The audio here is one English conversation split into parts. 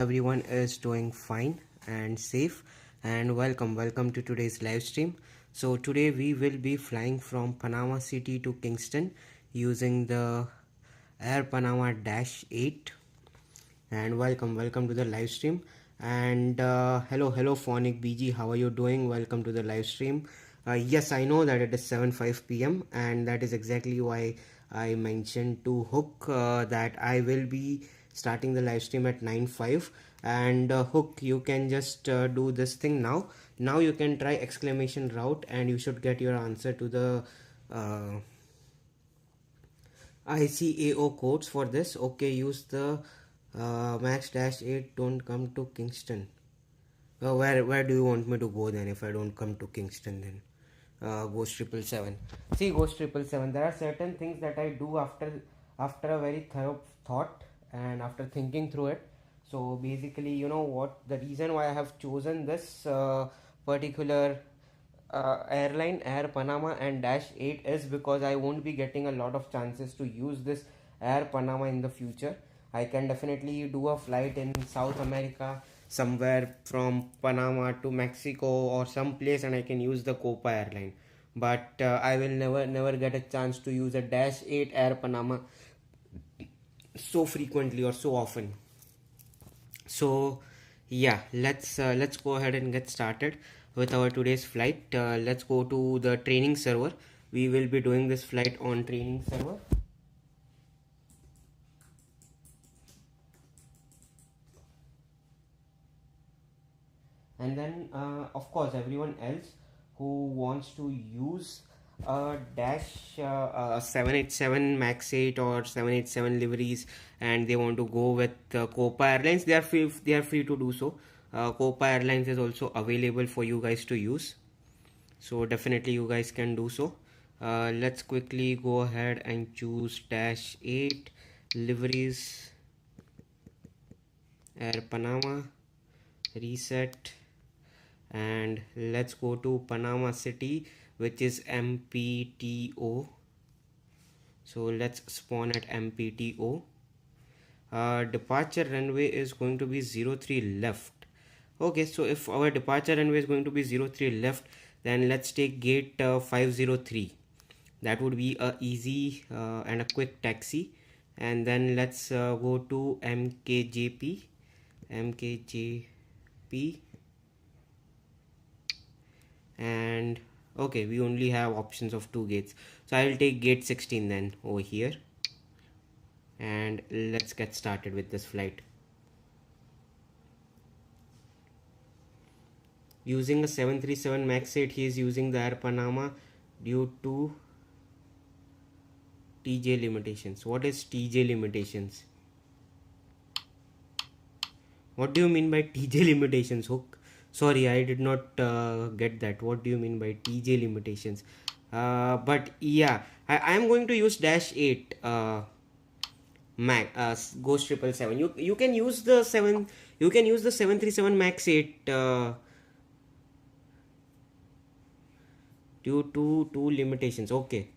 Everyone is doing fine and safe, and welcome to today's live stream. So today we will be flying from Panama City to Kingston using the Air Panama Dash 8. And welcome to the live stream. And hello Phonic BG, how are you doing? Welcome to the live stream. Yes, I know that it is 7:05 p.m. and that is exactly why I mentioned to Hook that I will be starting the live stream at 9:05. And Hook, you can just do this thing now. Now you can try exclamation route and you should get your answer to the ICAO codes for this. Okay, use the Max Dash 8 don't come to Kingston. Where do you want me to go then if I don't come to Kingston then? Ghost 777. See, Ghost 777, there are certain things that I do after a very thorough thought and after thinking through it. So basically, you know what, the reason why I have chosen this particular airline, Air Panama and Dash 8, is because I won't be getting a lot of chances to use this Air Panama in the future. I can definitely do a flight in South America, somewhere from Panama to Mexico or some place, and I can use the Copa airline. But I will never get a chance to use a Dash 8 Air Panama so frequently or so often. So yeah, let's go ahead and get started with our today's flight. Let's go to the training server. We will be doing this flight on training server. And then of course everyone else who wants to use a Dash 787 Max 8 or 787 liveries and they want to go with Copa Airlines, they are free to do so. Copa Airlines is also available for you guys to use, so definitely you guys can do so. Let's quickly go ahead and choose Dash 8 liveries, Air Panama, reset, and let's go to Panama City, which is MPTO. So let's spawn at MPTO. Departure runway is going to be 03 left. Okay, so if our departure runway is going to be 03 left, then let's take gate 503. That would be a easy and a quick taxi. And then let's go to MKJP. And okay, we only have options of 2 gates, so I will take gate 16 then over here, and let's get started with this flight. Using a 737 Max 8, he is using the Air Panama due to TJ limitations. What is TJ limitations? What do you mean by TJ limitations, Hook? Sorry, I did not get that. What do you mean by TJ limitations? But yeah, I am going to use Dash 8 Mac Ghost 777. You can use the 737 Max 8 due to limitations. Okay,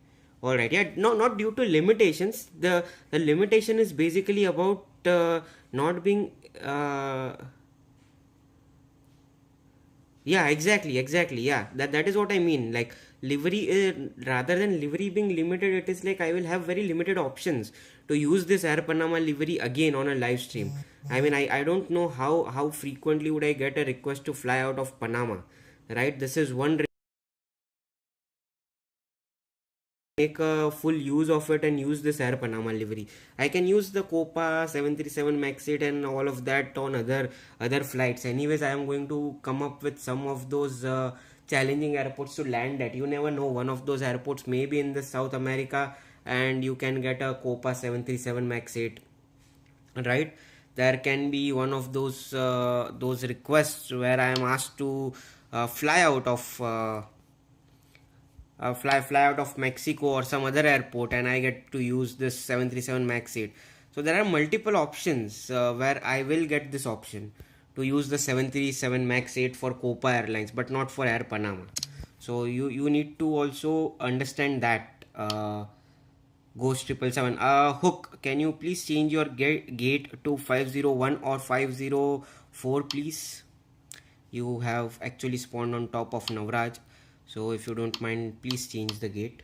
all right. Yeah, no, not due to limitations. The limitation is basically about not being yeah, exactly, yeah, that is what I mean. Like livery, rather than livery being limited, it is like I will have very limited options to use this Air Panama livery again on a live stream. I mean, I don't know how frequently would I get a request to fly out of Panama, right? This is one make a full use of it and use this Air Panama livery. I can use the Copa 737 Max 8 and all of that on other flights. Anyways, I am going to come up with some of those challenging airports to land at. You never know, one of those airports may be in the South America and you can get a Copa 737 Max 8, right? There can be one of those requests where I am asked to fly out of fly out of Mexico or some other airport, and I get to use this 737 Max 8. So there are multiple options where I will get this option to use the 737 Max 8 for Copa Airlines, but not for Air Panama. So you need to also understand that Ghost 777. Hook, can you please change your gate to 501 or 504, please? You have actually spawned on top of Navraj, so if you don't mind, please change the gate.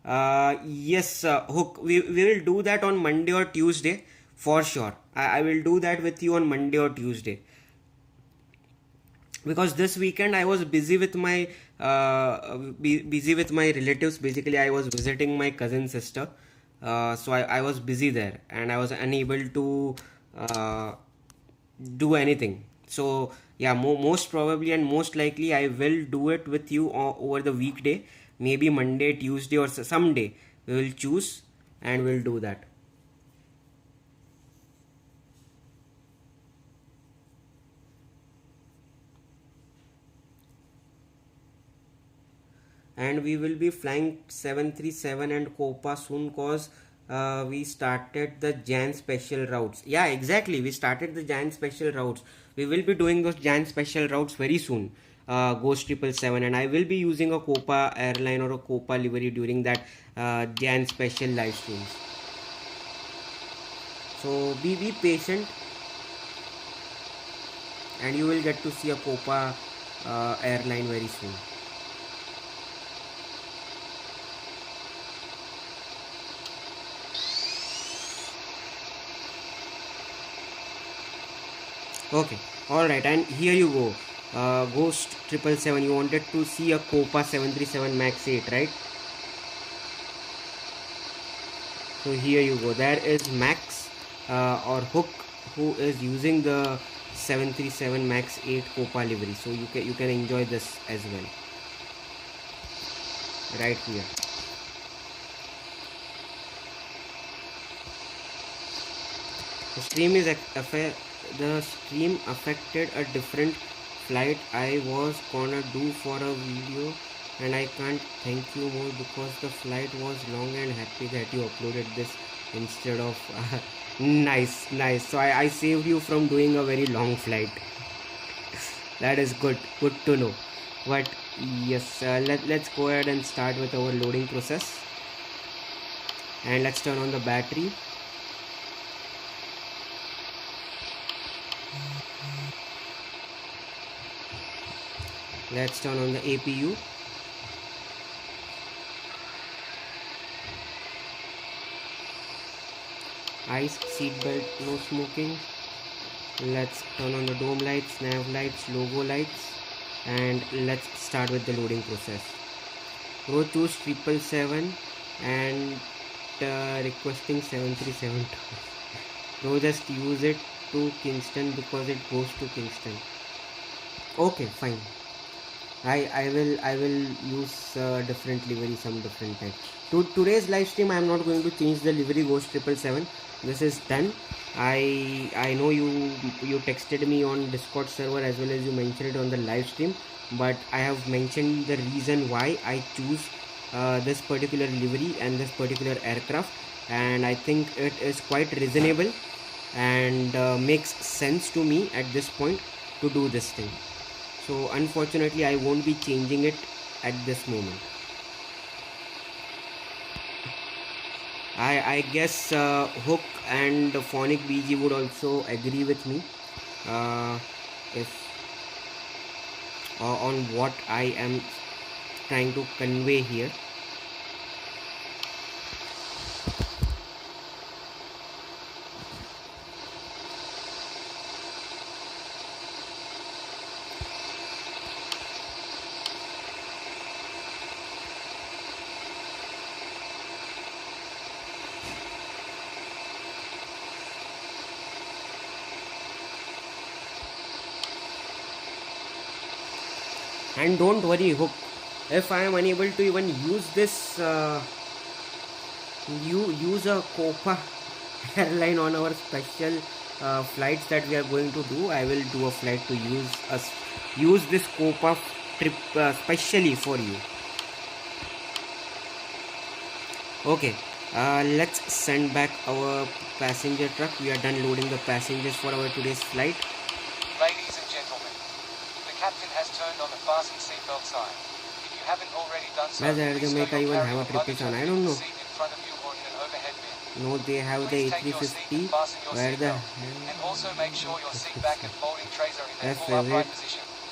Yes, Hook, we will do that on Monday or Tuesday for sure. I will do that with you on Monday or Tuesday, because this weekend I was busy with my busy with my relatives. Basically, I was visiting my cousin sister, so I was busy there and I was unable to do anything. So yeah, most probably and most likely I will do it with you over the weekday, maybe Monday, Tuesday, or someday we will choose and we'll do that. And we will be flying 737 and Copa soon, cause we started the Jan special routes. Yeah, exactly, we started the Jan special routes. We will be doing those Jan special routes very soon. Ghost 777, and I will be using a Copa airline or a Copa livery during that Jan special live streams. So be patient and you will get to see a Copa airline very soon. Okay, alright, and here you go. Ghost 777, you wanted to see a Copa 737 Max 8, right? So here you go. There is Max or Hook, who is using the 737 Max 8 Copa livery. So you can enjoy this as well, right here. The stream affected a different flight I was gonna do for a video, and I can't thank you more because the flight was long, and happy that you uploaded this instead of nice. So I saved you from doing a very long flight. That is good to know. But yes, let's go ahead and start with our loading process, and let's turn on the battery. Let's turn on the APU. Ice, seatbelt, no smoking. Let's turn on the dome lights, nav lights, logo lights, and let's start with the loading process. Bro choose 777 and requesting 737. Bro just use it to Kingston because it goes to Kingston. Okay, fine. I will use different livery some different time. Today's live stream I am not going to change the livery Ghost 777. This is done. I know you texted me on Discord server as well as you mentioned it on the live stream, but I have mentioned the reason why I choose this particular livery and this particular aircraft, and I think it is quite reasonable and makes sense to me at this point to do this thing. So unfortunately I won't be changing it at this moment. I guess Hook and Phonic BG would also agree with me if on what I am trying to convey here. And don't worry, Hook, if I am unable to even use this use a Copa airline on our special flights that we are going to do, I will do a flight to use this Copa trip specially for you. Okay, let's send back our passenger truck. We are done loading the passengers for our today's flight. Ladies and gentlemen, the captain has turned on the fasten seatbelt sign. If you haven't already done Does Air Jamaica even have a 777? I don't know. No, they have the A350. Where the hell? A favorite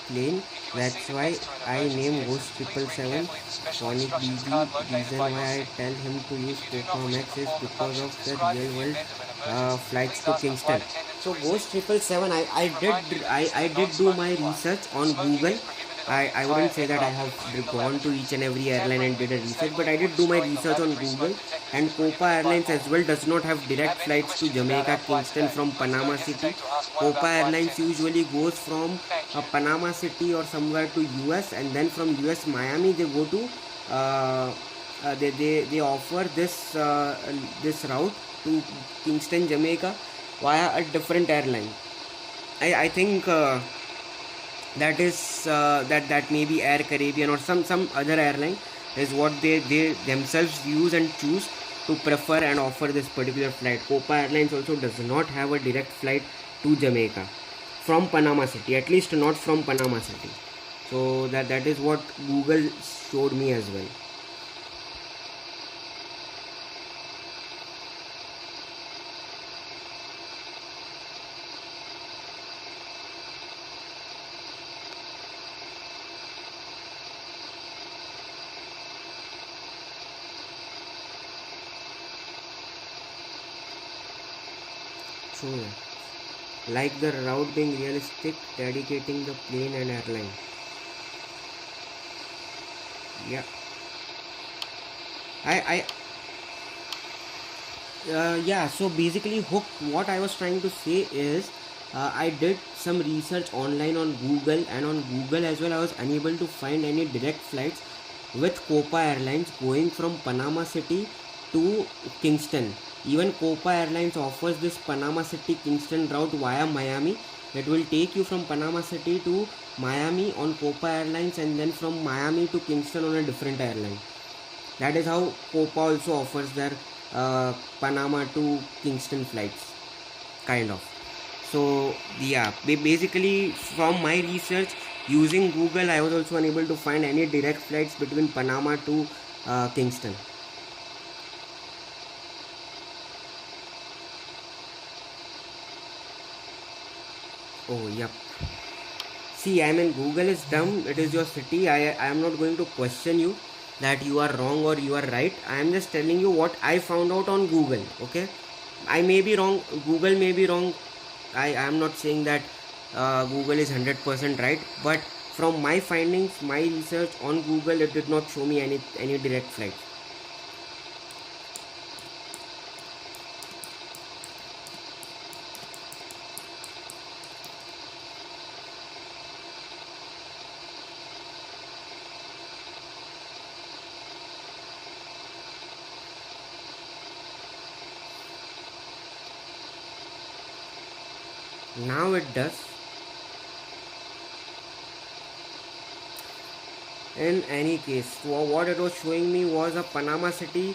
plane. That's why I name Ghost 777 Sonic BB. Reason why I tell him to use Copa Max is because of the real world flights to Kingston. So Ghost 777, I did do my research on Google. I wouldn't say that I have gone to each and every airline and did a research, but I did do my research on Google, and Copa Airlines as well does not have direct flights to Jamaica, Kingston from Panama City. Copa Airlines usually goes from Panama City or somewhere to US, and then from US Miami they go to they offer this route to Kingston, Jamaica via a different airline. I think that is that may be Air Caribbean or some other airline is what they themselves use and choose to prefer and offer this particular flight. Copa Airlines also does not have a direct flight to Jamaica from Panama City, at least not from Panama City. So that is what Google showed me as well. Like the route being realistic, dedicating the plane and airline. Yeah, yeah. So basically, Hook, what I was trying to say is, I did some research online on Google, and on Google as well, I was unable to find any direct flights with Copa Airlines going from Panama City to Kingston. Even Copa Airlines offers this Panama City Kingston route via Miami. It will take you from Panama City to Miami on Copa Airlines, and then from Miami to Kingston on a different airline. That is how Copa also offers their Panama to Kingston flights, kind of. So yeah, basically from my research using Google, I was also unable to find any direct flights between Panama to Kingston. Oh, yep. See, I mean, Google is dumb. It is your city. I am not going to question you that you are wrong or you are right. I am just telling you what I found out on Google. Okay, I may be wrong. Google may be wrong. I am not saying that Google is 100% right. But from my findings, my research on Google, it did not show me any direct flight. Now it does. In any case, what it was showing me was a Panama City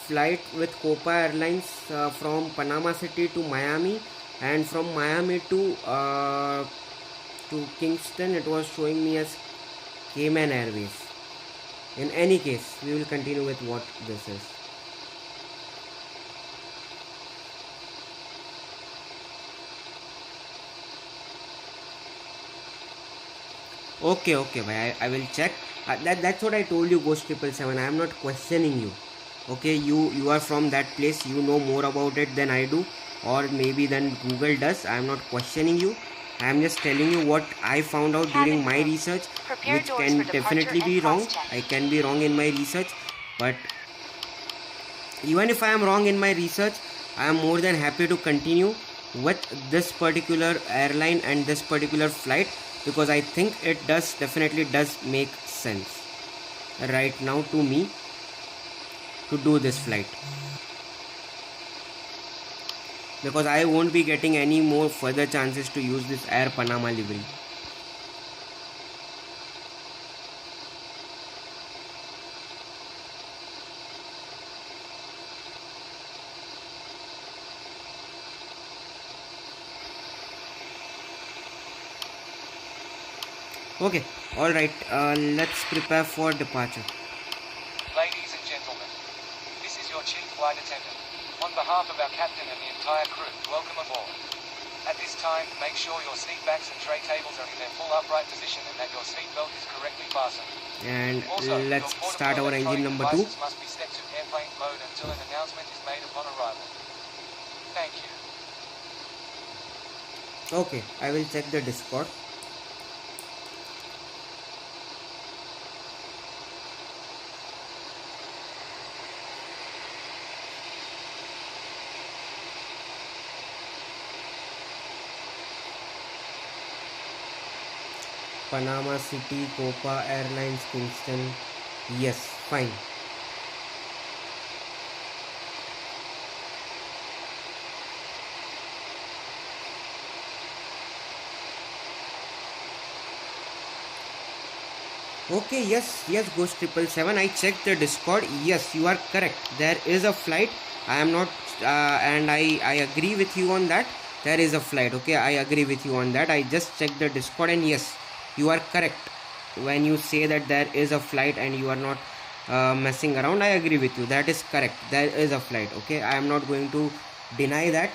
flight with Copa Airlines from Panama City to Miami, and from Miami to Kingston it was showing me as Cayman Airways. In any case, we will continue with what this is. Okay, bhai, I will check. That's what I told you, Ghost 777. I am not questioning you. Okay, you are from that place. You know more about it than I do, or maybe than Google does. I am not questioning you. I am just telling you what I found out during my research, which can definitely be wrong. I can be wrong in my research, but even if I am wrong in my research, I am more than happy to continue with this particular airline and this particular flight, because I think it definitely does make sense right now to me to do this flight, because I won't be getting any more further chances to use this Air Panama livery. Okay, alright, let's prepare for departure. captain and the entire crew, welcome aboard. At this time, make sure your seat backs and tray tables are in their full upright position and that your seat belt is correctly fastened. And Also, let's start our engine number 2. Must be set to airplane mode until an announcement is made upon arrival. Thank you. Okay, I will check the Discord. Panama City, Copa Airlines, Kingston. Yes, fine. Okay, yes, Ghost 777. I checked the Discord. Yes, you are correct. There is a flight. I am not, and I agree with you on that. There is a flight. Okay, I agree with you on that. I just checked the Discord, and yes, you are correct. When you say that there is a flight and you are not messing around, I agree with you. That is correct. There is a flight. Okay, I am not going to deny that.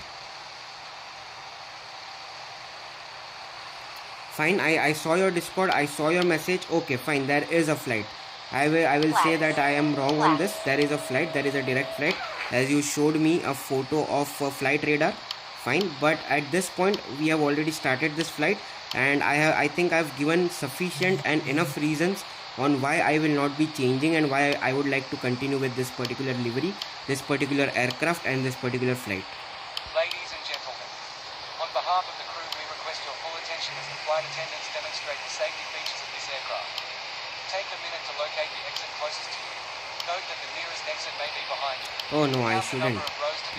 Fine, I saw your Discord, I saw your message. Okay, fine, there is a flight. I will say that I am wrong on this. There is a flight, there is a direct flight, as you showed me a photo of a flight radar. Fine, but at this point we have already started this flight, and I think I have given sufficient and enough reasons on why I will not be changing and why I would like to continue with this particular livery, this particular aircraft and this particular flight. Ladies and gentlemen, on behalf of the crew, we request your full attention as the flight attendants demonstrate the safety features of this aircraft. Take a minute to locate the exit closest to you. Note that the nearest exit may be behind you. Oh no, I shouldn't.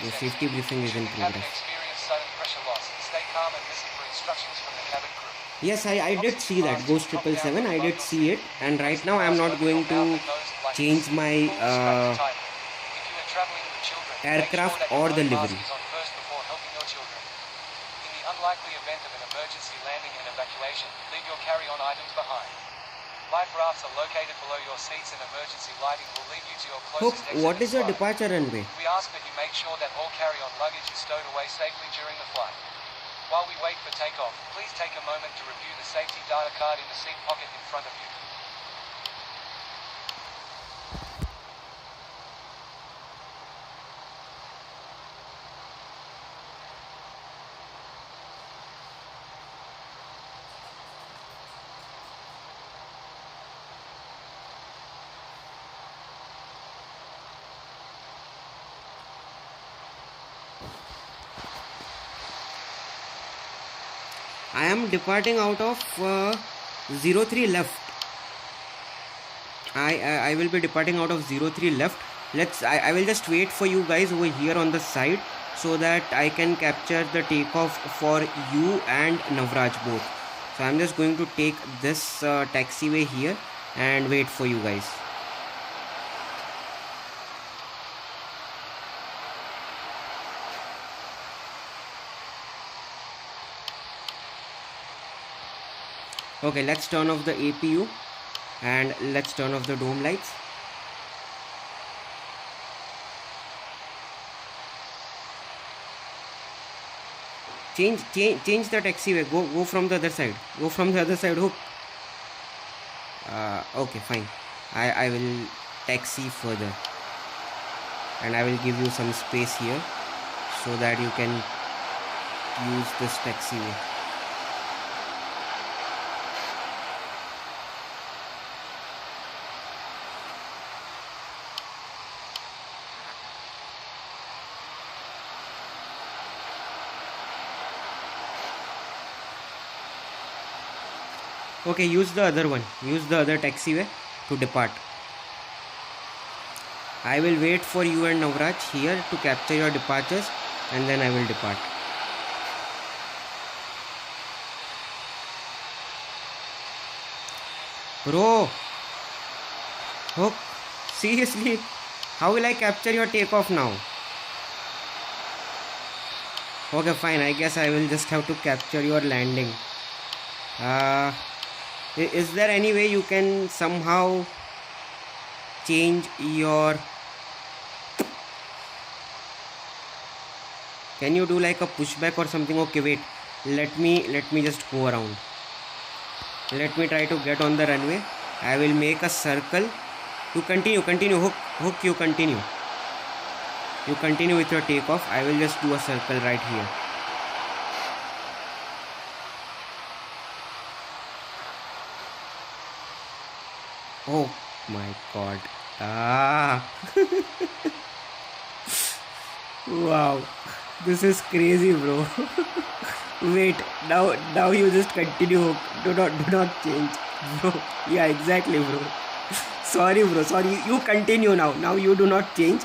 The safety briefing is in progress. Experience sudden pressure loss. Stay calm and listen for instructions from the cabin crew. Yes, I did see that, Ghost 777, I did see it, and right now I am not going to change my aircraft or the livery. Unlikely event of an emergency landing and evacuation, leave your carry-on items behind. Life rafts are located below your seats and emergency lighting will lead you to your closest exit. What is your departure runway? We ask that you make sure that all carry-on luggage is stowed away safely during the flight. While we wait for takeoff, please take a moment to review the safety data card in the seat pocket in front of you. I am departing out of 03 left. I will be departing out of 03 left. I will just wait for you guys over here on the side so that I can capture the takeoff for you and Navraj both. So I'm just going to take this taxiway here and wait for you guys. Okay, let's turn off the APU and let's turn off the dome lights. Change the taxiway. Go from the other side. Go from the other side. Hook. Okay, fine. I will taxi further, and I will give you some space here so that you can use this taxiway. Okay, use the other one. Use the other taxiway to depart. I will wait for you and Navraj here to capture your departures, and then I will depart. Bro, Hook, seriously, how will I capture your takeoff now? Okay, fine. I guess I will just have to capture your landing. Is there any way you can somehow change your Can you do like a pushback or something? Okay, wait. Let me just go around. Let me try to get on the runway. I will make a circle. You continue. Hook, you continue. You continue with your takeoff. I will just do a circle right here. Oh my god. Ah. Wow. This is crazy, bro. Wait, now you just continue. Do not change. Bro. Yeah, exactly, bro. Sorry, bro. Sorry. You continue now. Now you do not change.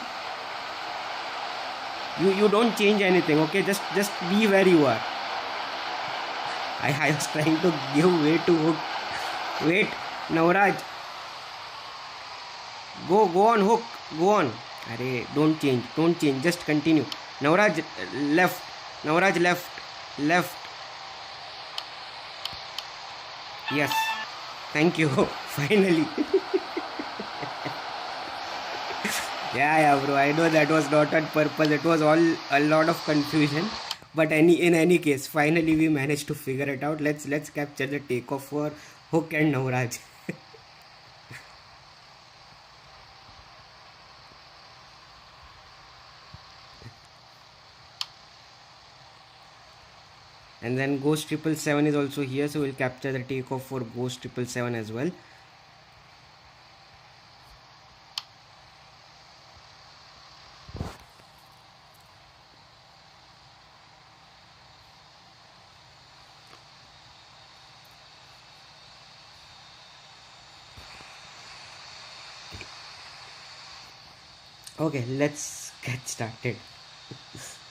You don't change anything, okay? Just be where you are. I was trying to give way to hook. Wait, Navraj. Go on, hook. Go on. Arey, don't change. Just continue. Navraj, left. Navraj, left. Yes. Thank you. Finally. Yeah, bro. I know that was not on purpose. It was all a lot of confusion. But in any case, finally we managed to figure it out. Let's capture the takeoff for Hook and Navraj. And then Ghost 777 is also here, so we'll capture the takeoff for Ghost 777 as well. Okay, let's get started.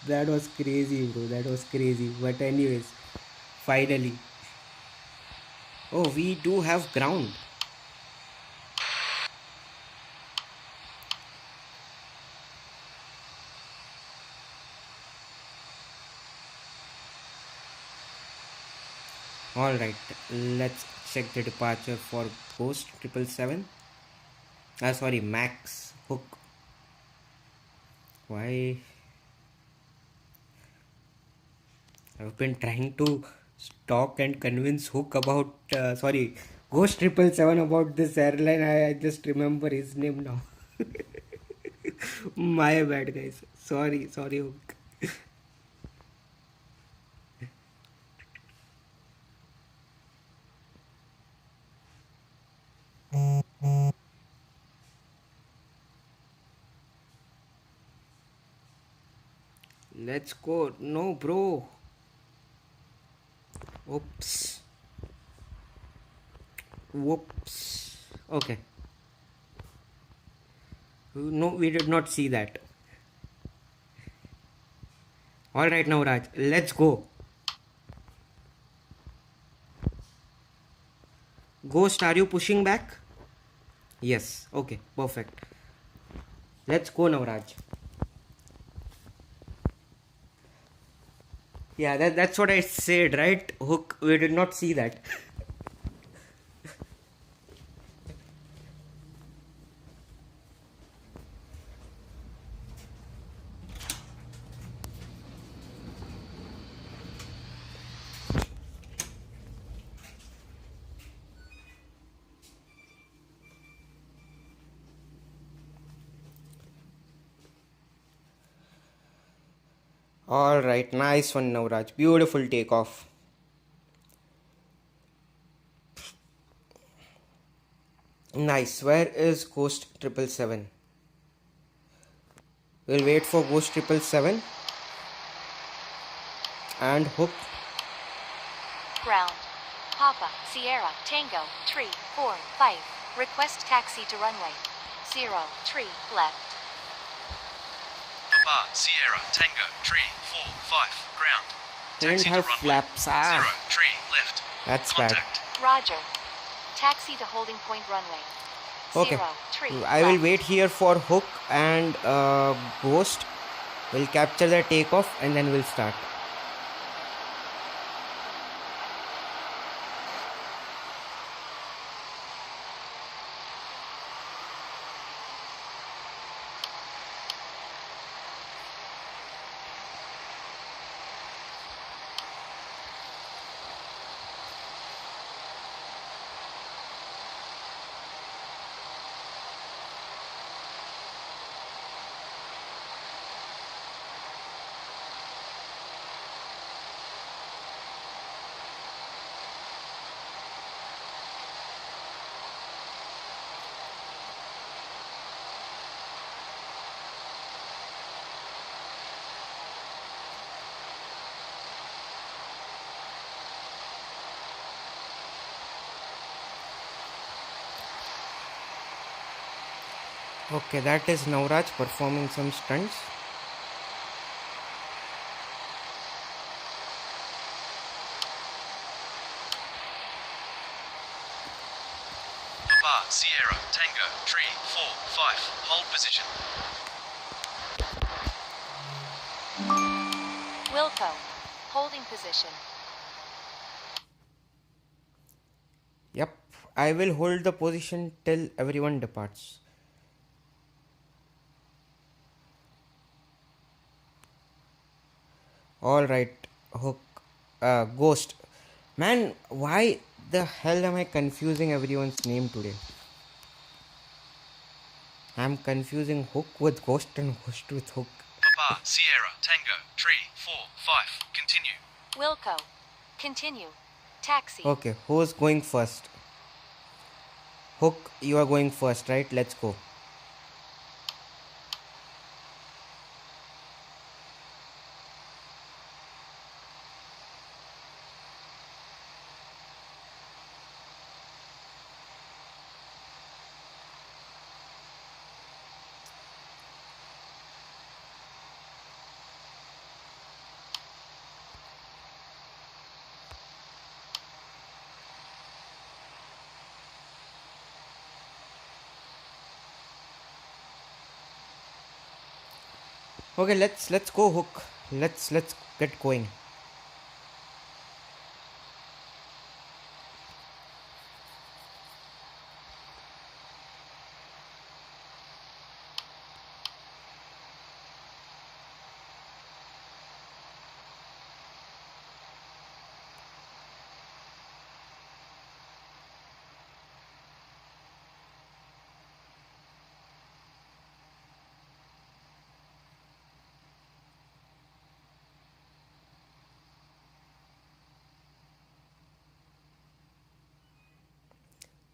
That was crazy, bro. That was crazy. But anyways, finally. Oh, we do have ground. Alright, let's check the departure for Ghost 777. Sorry, Max Hook. Why? I've been trying to talk and convince Hook about, Ghost 777 about this airline. I just remember his name now. My bad, guys. Sorry, Hook. Let's go. No, bro. Oops. Whoops. Okay. No, we did not see that. Alright, now Raj, let's go. Ghost, are you pushing back? Yes. Okay, perfect. Let's go now, Raj. Yeah, that's what I said, right? Hook, we did not see that. Alright, nice one, Navraj. Beautiful takeoff. Nice. Where is Ghost 777? We'll wait for Ghost 777 and Hook. Ground. Papa, Sierra, Tango, Tree, 4, 5. Request taxi to runway 0, tree, left. Papa, Sierra, Tango, Tree, 4, 5, ground. Didn't Taxi have to runway flaps. 0, tree, left. That's Contact. bad. Roger. Taxi to holding point runway. Okay. 0, tree, I will left. wait here for Hook and Ghost. We'll capture the takeoff and then we'll start. Okay, that is Navraj performing some stunts. Papa, Sierra, Tango, Tree, 4, 5, hold position. Wilco. Holding position. Yep, I will hold the position till everyone departs. Alright, Hook. Ghost. Man, why the hell am I confusing everyone's name today? I'm confusing Hook with Ghost and Ghost with Hook. Papa, Sierra, Tango, Tree, 4, 5, continue. Wilco. Continue. Taxi. Okay, who's going first? Hook, you are going first, right? Let's go. Okay, let's go, Hook. Let's get going.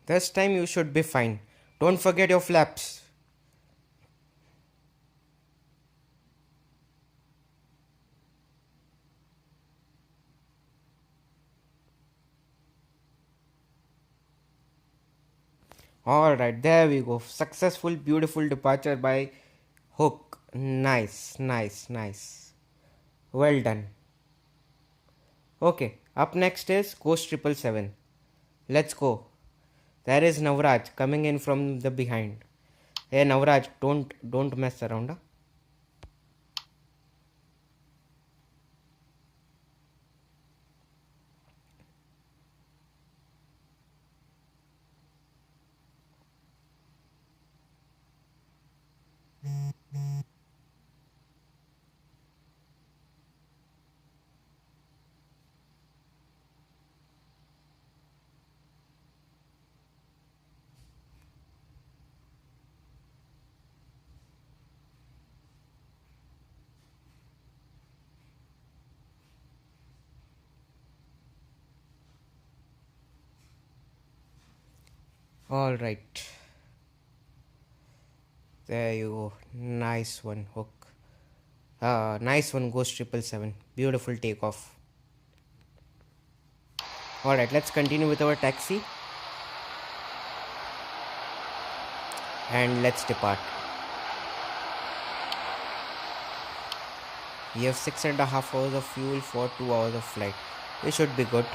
This time you should be fine. Don't forget your flaps. Alright, there we go. Successful, beautiful departure by Hook. Nice, nice, nice. Well done. Okay, up next is Ghost 777. Let's go. There is Navraj coming in from the behind. Hey Navraj, don't mess around. Huh? Alright. There you go. Nice one, Hook. Nice one, Ghost 777. Beautiful takeoff. Alright, let's continue with our taxi. And let's depart. We have 6.5 hours of fuel for 2 hours of flight. We should be good.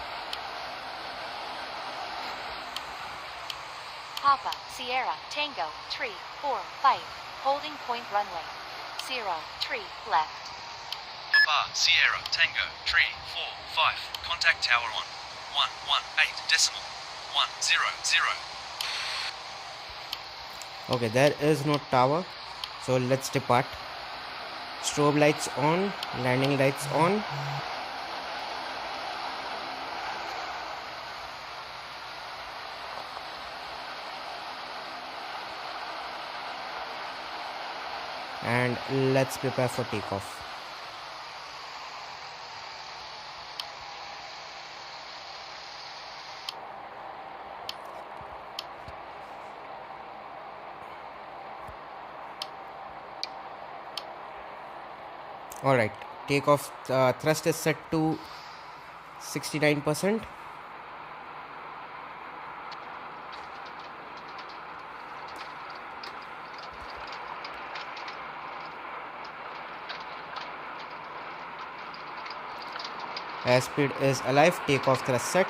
Papa. Sierra. Tango. Tree. 4, 5. Holding point runway. 0, tree, left. Papa, Sierra, Tango, Tree, 4, 5, contact tower on 118 decimal 100. Okay, there is no tower. So let's depart. Strobe lights on. Landing lights on. And let's prepare for takeoff. Alright, takeoff thrust is set to 69%. Airspeed is alive. Takeoff thrust set.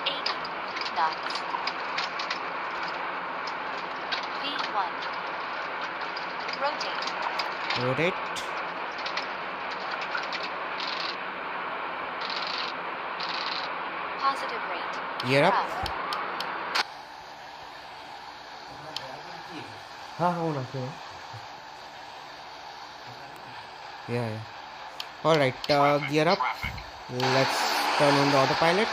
80 knots. V1. Rotate. Rotate. Positive rate. Gear up. Rough. Yeah. Alright, gear up. Let's turn on the autopilot.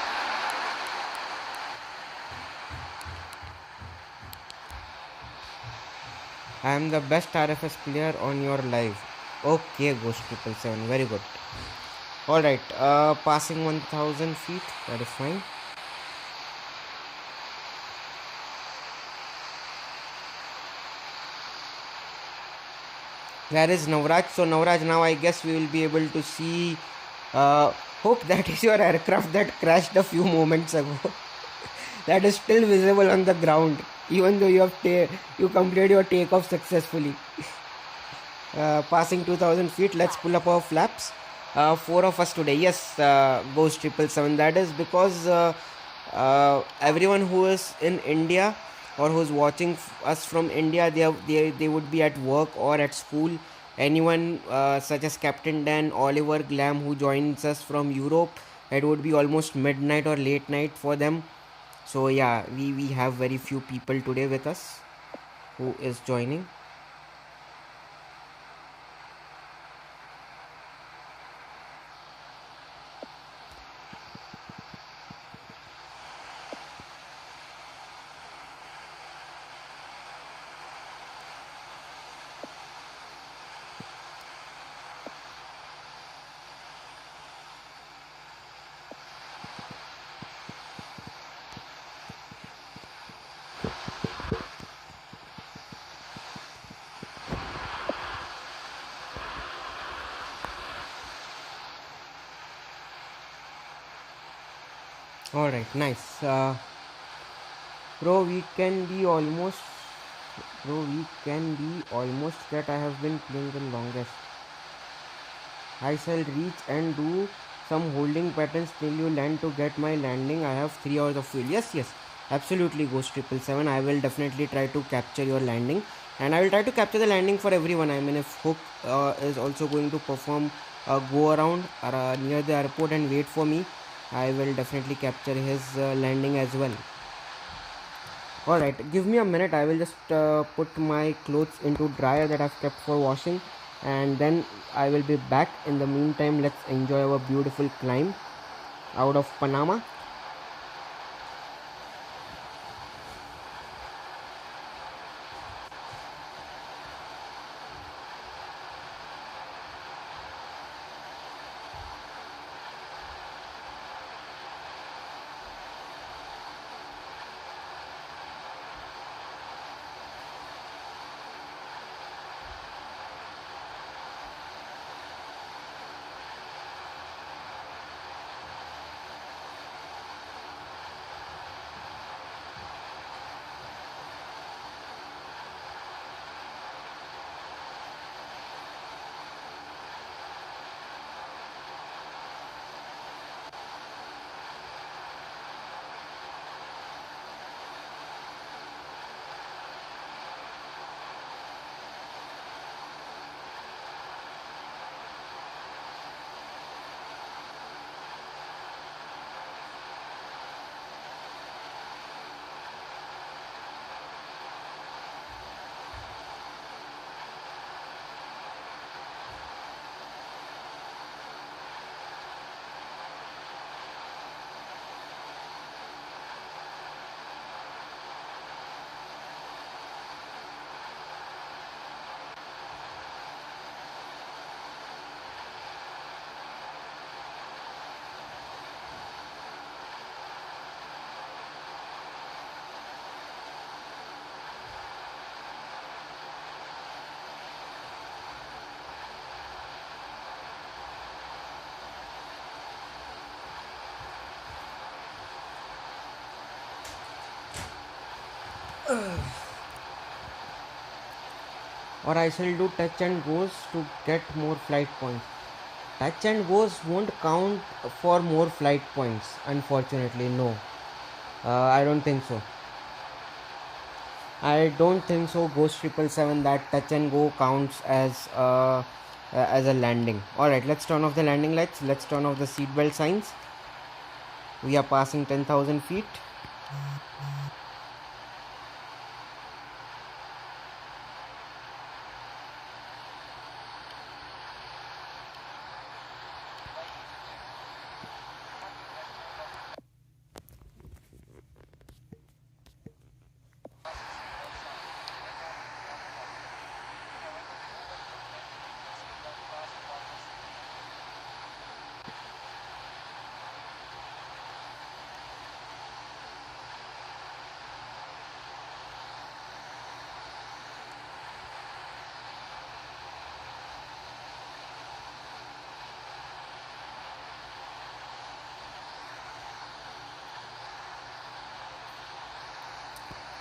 I am the best RFS player on your live. Okay, Ghost 777, very good. Alright, passing 1000 feet, that is fine. There is Navraj. So Navraj, now I guess we will be able to see. Hope that is your aircraft that crashed a few moments ago. That is still visible on the ground, even though you completed your takeoff successfully. Passing 2000 feet. Let's pull up our flaps. 4 of us today. Yes, Ghost 777. That is because everyone who is in India or who's watching us from India, they would be at work or at school. Anyone such as Captain Dan, Oliver, Glam, who joins us from Europe, it would be almost midnight or late night for them. So yeah, we have very few people today with us who is joining. Alright, nice. Bro, we can be almost that I have been playing the longest. I shall reach and do some holding patterns till you land to get my landing. I have 3 hours of fuel. Yes, absolutely, Ghost 777. I will definitely try to capture your landing, and I will try to capture the landing for everyone. I mean, if Hook is also going to perform a go around near the airport and wait for me, I will definitely capture his landing as well. Alright, give me a minute. I will just put my clothes into dryer that I've kept for washing, and then I will be back. In the meantime, let's enjoy our beautiful climb out of Panama. or I shall do touch and goes to get more flight points. Touch and goes won't count for more flight points, unfortunately. No, I don't think so. I don't think so. Ghost 777 that touch and go counts as a landing. All right, let's turn off the landing lights. Let's turn off the seatbelt signs. We are passing 10,000 feet.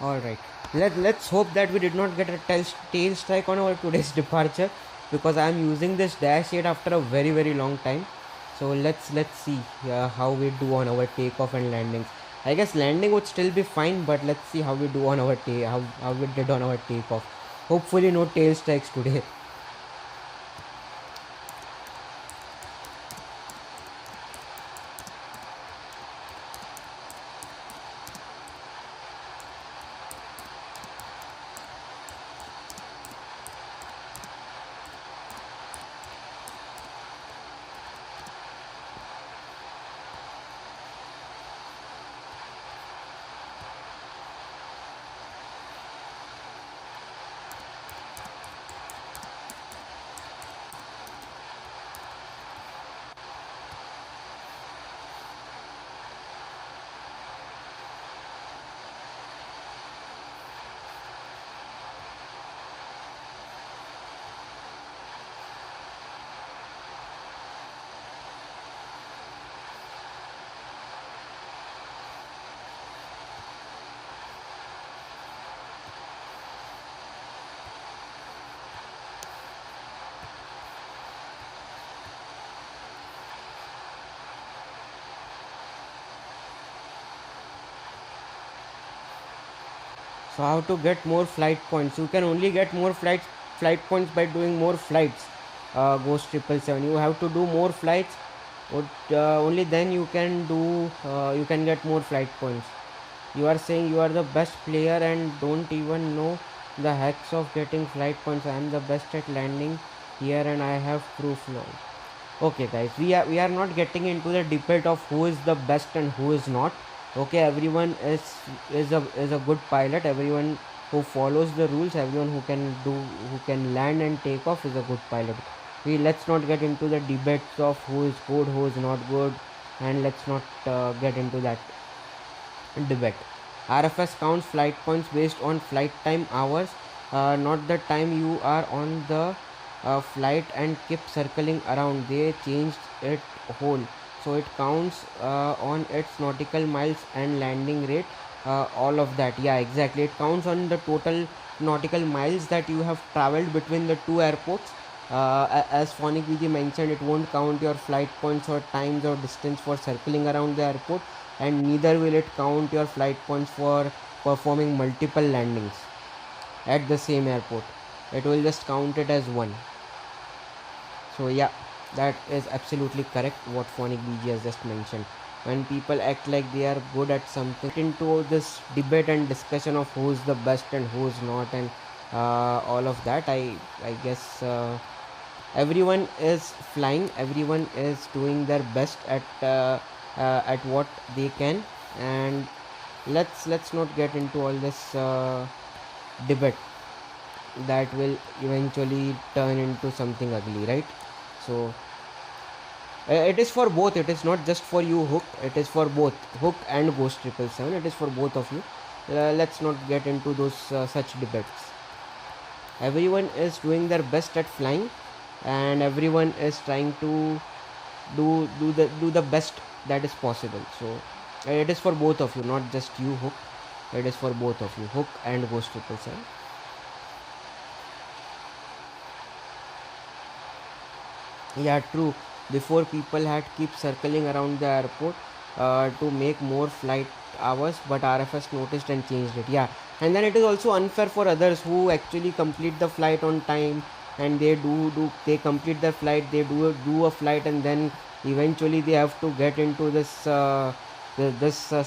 Alright, let's hope that we did not get a tail strike on our today's departure, because I am using this Dash 8 after a very long time. So let's see how we do on our takeoff and landings. I guess landing would still be fine, but let's see how we do on our how we did on our takeoff. Hopefully no tail strikes today. So how to get more flight points? You can only get more flight points by doing more flights. Ghost 777. You have to do more flights. Only then you can you can get more flight points. You are saying you are the best player and don't even know the hacks of getting flight points. I am the best at landing here and I have proof now. Okay guys, we are not getting into the debate of who is the best and who is not. Okay, everyone is a good pilot. Everyone who follows the rules, everyone who can land and take off is a good pilot. Let's not get into the debates of who is good, who is not good, and let's not get into that debate. RFS counts flight points based on flight time hours, not the time you are on the flight and keep circling around. They changed it whole, so it counts on its nautical miles and landing rate, all of that. Yeah, exactly, it counts on the total nautical miles that you have traveled between the two airports. As Phonic VG mentioned, it won't count your flight points or times or distance for circling around the airport, and neither will it count your flight points for performing multiple landings at the same airport. It will just count it as one. So yeah, that is absolutely correct what Phonic BG has just mentioned. When people act like they are good at something, into this debate and discussion of who is the best and who is not, and all of that, I guess everyone is flying, everyone is doing their best at what they can, and let's not get into all this debate that will eventually turn into something ugly, right? So it is for both. It is not just for you, Hook. It is for both Hook and Ghost 777. It is for both of you. Let's not get into those such debates. Everyone is doing their best at flying, and everyone is trying to do the best that is possible. So it is for both of you, not just you, Hook. It is for both of you, Hook and Ghost 777. Yeah, true. Before people had keep circling around the airport to make more flight hours, but RFS noticed and changed it. Yeah, and then it is also unfair for others who actually complete the flight on time, and they complete their flight, they do a flight, and then eventually they have to get into this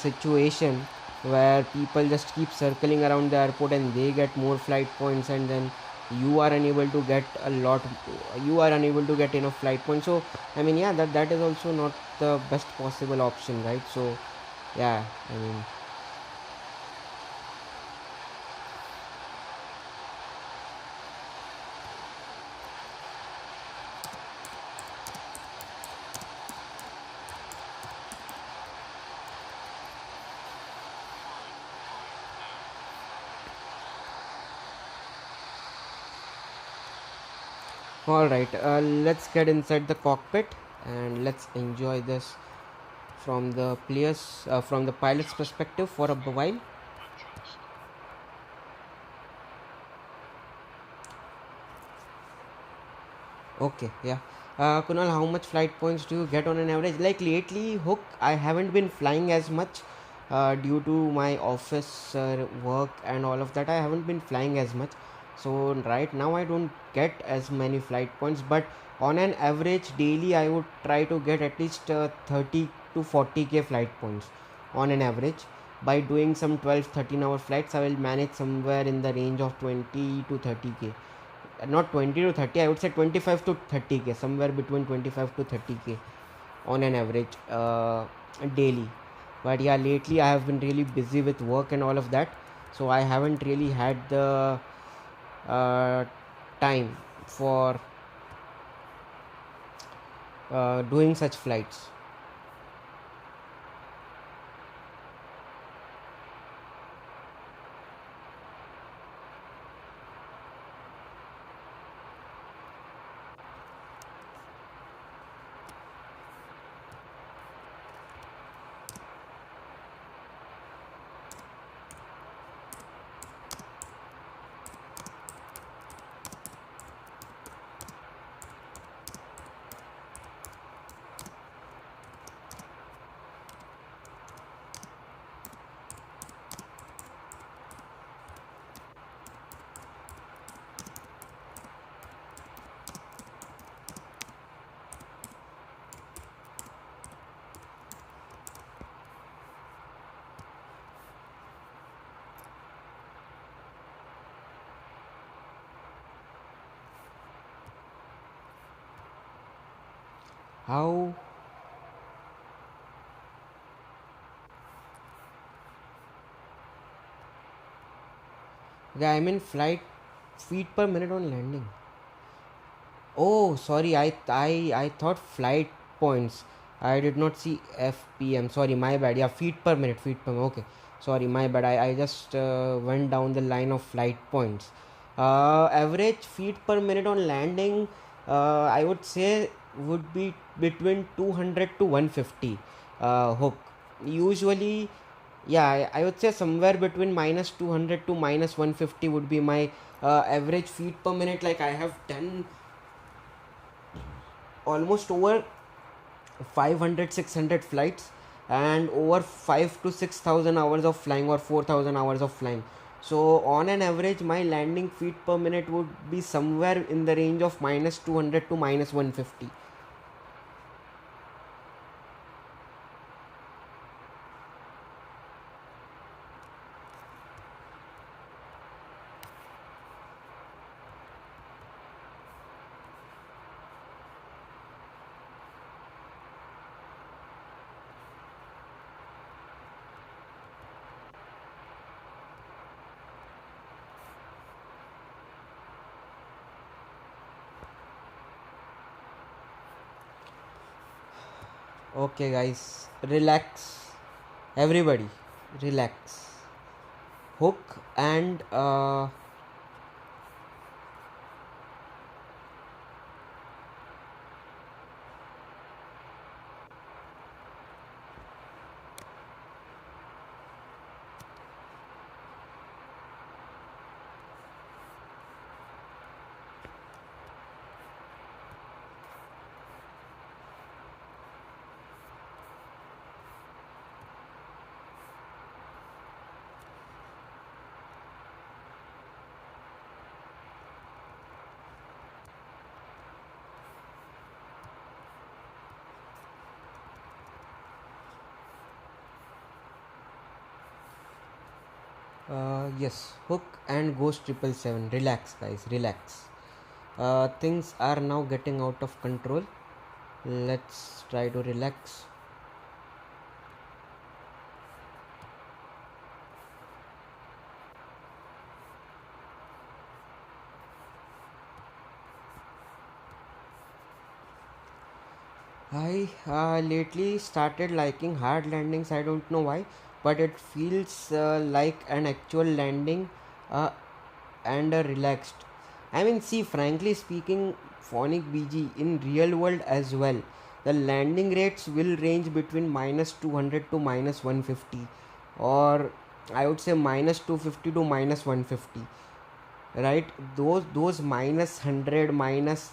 situation where people just keep circling around the airport and they get more flight points, and then you are unable to get a lot, you are unable to get enough flight points. So I mean, yeah, that is also not the best possible option, right? So yeah, I mean, all right, let's get inside the cockpit and let's enjoy this from the from the pilot's perspective for a while. Okay, yeah. Kunal, how much flight points do you get on an average? Like lately, Hook, I haven't been flying as much due to my office work and all of that. I haven't been flying as much. So right now, I don't get as many flight points. But on an average daily, I would try to get at least 30 to 40k flight points on an average. By doing some 12, 13-hour flights, I will manage somewhere in the range of 20 to 30k. Not 20 to 30, I would say 25 to 30k, somewhere between 25 to 30k on an average daily. But yeah, lately I have been really busy with work and all of that, so I haven't really had the uh, time for doing such flights. How? Yeah, I mean flight feet per minute on landing. Oh, sorry. I thought flight points. I did not see FPM. Sorry, my bad. Yeah, feet per minute. Feet per minute. Okay. Sorry, my bad. I just went down the line of flight points. Average feet per minute on landing, I would say would be between 200 to 150. Hook. Usually, yeah, I would say somewhere between minus 200 to minus 150 would be my average feet per minute. Like I have done almost over 500 600 flights and over 5 to 6000 hours of flying or 4000 hours of flying. So on an average my landing feet per minute would be somewhere in the range of minus 200 to minus 150. Okay guys, relax, everybody, relax. Hook and Yes, Hook and Ghost 777. Relax, guys, relax. Things are now getting out of control. Let's try to relax. I lately started liking hard landings. I don't know why, but it feels like an actual landing uh, and relaxed. I mean, see, frankly speaking, phonic BG in real world as well, the landing rates will range between minus 200 to minus 150, or I would say minus 250 to minus 150, right? Those minus 100, minus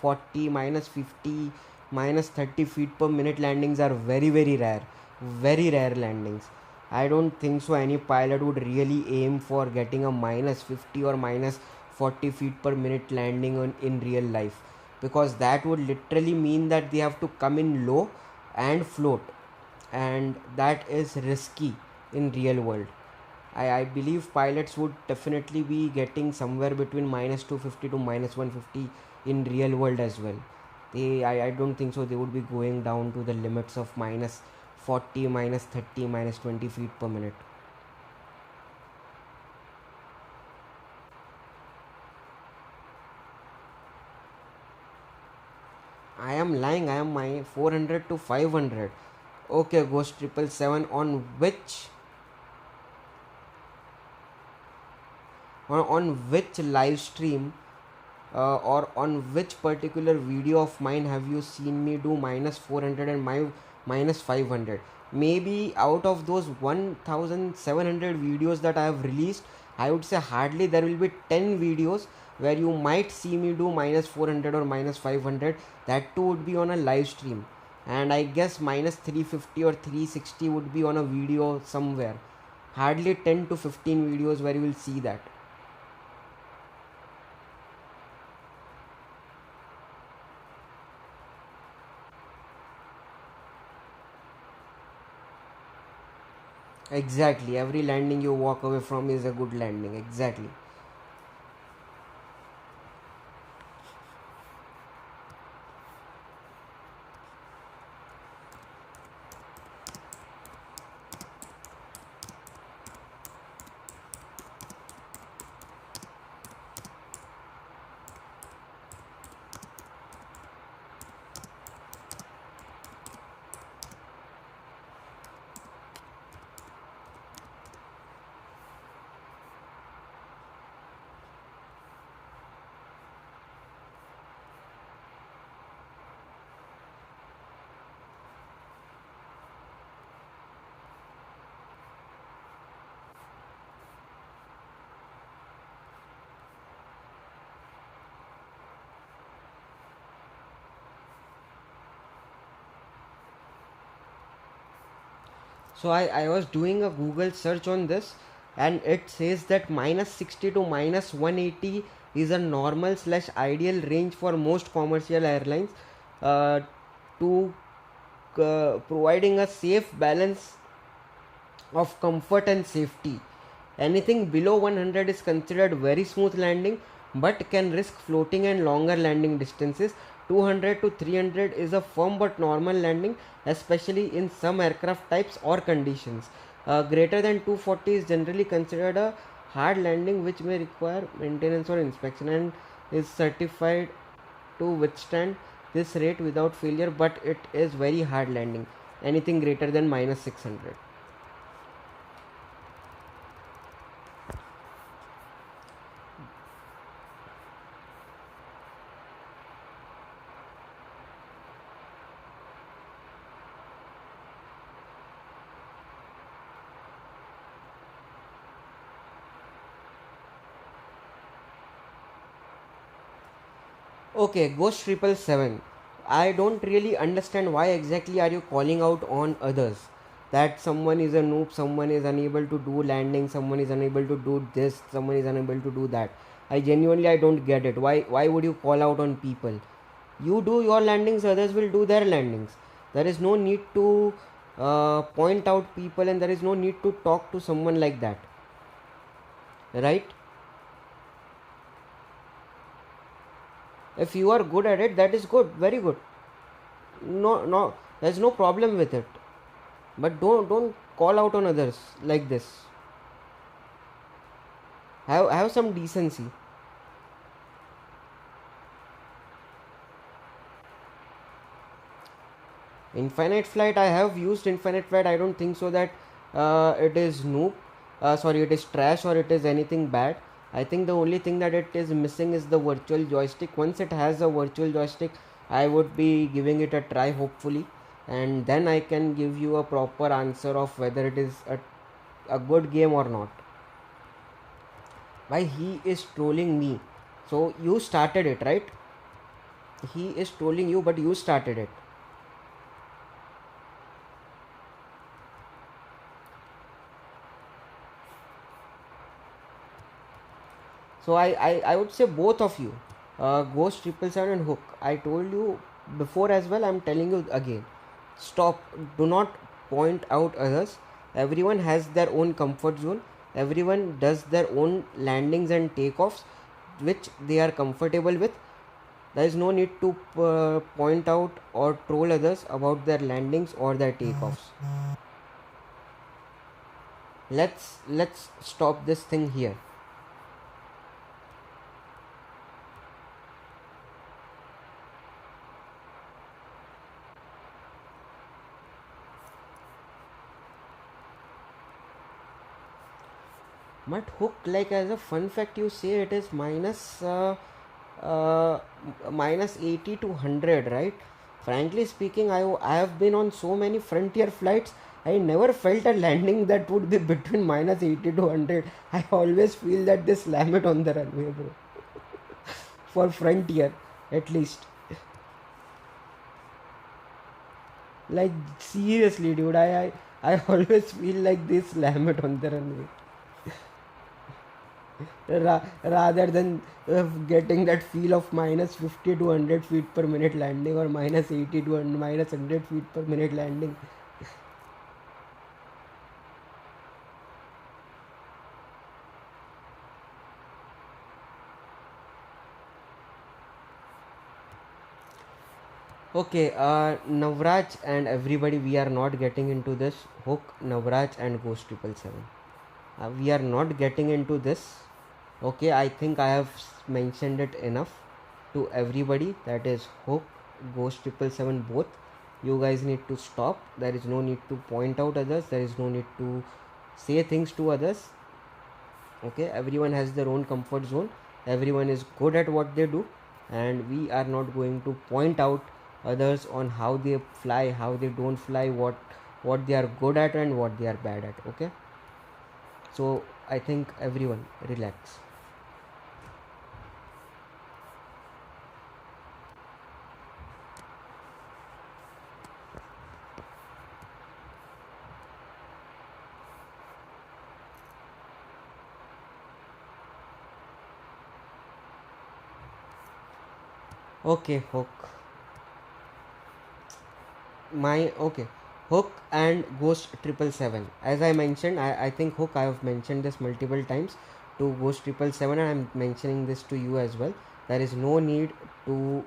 40, minus 50, minus 30 feet per minute landings are very rare landings. I don't think so any pilot would really aim for getting a minus 50 or minus 40 feet per minute landing in real life, because that would literally mean that they have to come in low and float, and that is risky in real world. I believe pilots would definitely be getting somewhere between minus 250 to minus 150 in real world as well. I don't think so they would be going down to the limits of minus 40, minus 30, minus 20 feet per minute. I am lying. I am my 400 to 500. Okay, Ghost 777 on which live stream or on which particular video of mine have you seen me do minus 400 and minus 500? Maybe out of those 1700 videos that I have released, I would say hardly there will be 10 videos where you might see me do minus 400 or minus 500. That too would be on a live stream, and I guess minus 350 or 360 would be on a video somewhere. Hardly 10 to 15 videos where you will see that. Exactly, every landing you walk away from is a good landing. Exactly. So I was doing a Google search on this, and it says that minus 60 to minus 180 is a normal slash ideal range for most commercial airlines, uh, to providing a safe balance of comfort and safety. Anything below 100 is considered very smooth landing but can risk floating and longer landing distances. 200 to 300 is a firm but normal landing, especially in some aircraft types or conditions. Greater than 240 is generally considered a hard landing, which may require maintenance or inspection and is certified to withstand this rate without failure, but it is very hard landing. Anything greater than minus 600. Okay, Ghost 777. I don't really understand why exactly are you calling out on others. That someone is a noob, someone is unable to do landing, someone is unable to do this, someone is unable to do that. I don't get it. Why would you call out on people? You do your landings, others will do their landings. There is no need to point out people, and there is no need to talk to someone like that. right? If you are good at it, that is good, very good. No, there's no problem with it. But don't call out on others like this. Have some decency. Infinite flight, I have used infinite flight. I don't think so that it is noob. Sorry, it is trash or it is anything bad. I think the only thing that it is missing is the virtual joystick. Once it has a virtual joystick, I would be giving it a try, hopefully, and then I can give you a proper answer of whether it is a good game or not. Why he is trolling me? So you started it, right? He is trolling you, but you started it. So I would say both of you, Ghost 777 and Hook. I told you before as well, I'm telling you again. Stop. Do not point out others. Everyone has their own comfort zone. Everyone does their own landings and takeoffs, which they are comfortable with. There is no need to point out or troll others about their landings or their takeoffs. Let's stop this thing here. But Hook, like as a fun fact, you say it is minus 80 to 100, right? Frankly speaking, I have been on so many frontier flights. I never felt a landing that would be between minus 80 to 100. I always feel that they slam it on the runway, bro. For frontier, at least. Like seriously, dude, I always feel like they slam it on the runway. Rather than getting that feel of minus 50 to 100 feet per minute landing or minus 80 to minus 100 feet per minute landing. Okay, Navraj and everybody, we are not getting into this. Hook, Navraj and Ghost 777. We are not getting into this. Okay, I think I have mentioned it enough to everybody. That is Hook, Ghost 777 both. You guys need to stop. There is no need to point out others. There is no need to say things to others. Okay, everyone has their own comfort zone. Everyone is good at what they do, and we are not going to point out others on how they fly, how they don't fly, what they are good at and what they are bad at. Okay, so I think everyone relax. Okay, Hook. Okay. Hook and Ghost 777. As I mentioned, I think Hook, I have mentioned this multiple times to Ghost 777, and I'm mentioning this to you as well. There is no need to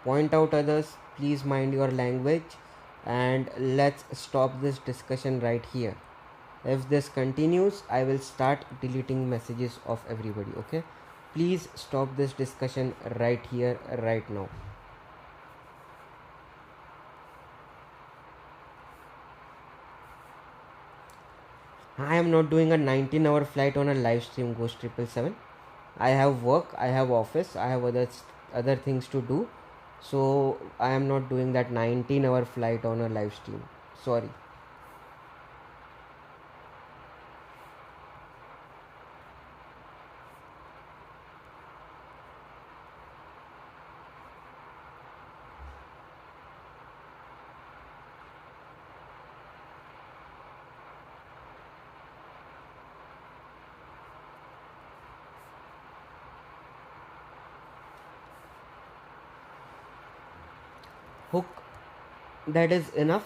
point out others. Please mind your language, and let's stop this discussion right here. If this continues, I will start deleting messages of everybody. Okay, please stop this discussion right here, right now. I am not doing a 19-hour flight on a live stream, Ghost 777. I have work, I have office, I have other things to do. So I am not doing that 19-hour flight on a live stream. Sorry. Hook, that is enough.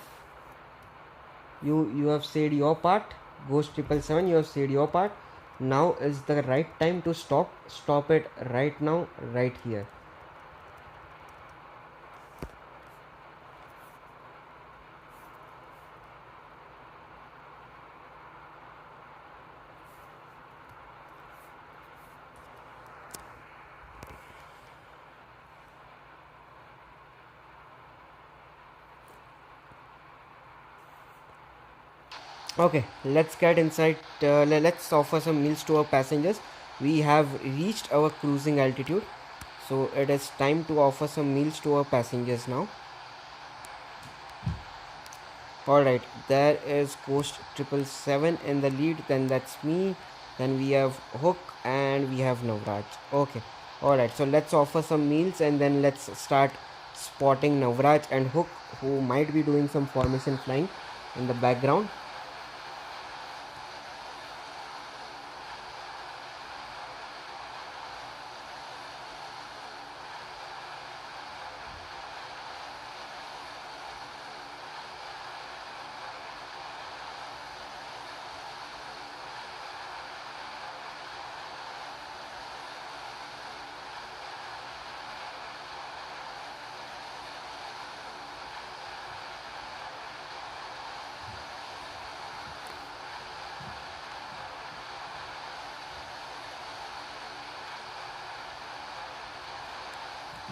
You have said your part. Ghost 777, you have said your part. Now is the right time to stop it right now, right here. Okay, let's get inside. Let's offer some meals to our passengers. We have reached our cruising altitude, so it is time to offer some meals to our passengers now. Alright, there is Coast 777 in the lead, then that's me, then we have Hook, and we have Navraj. Okay, alright, so let's offer some meals and then let's start spotting Navraj and Hook, who might be doing some formation flying in the background.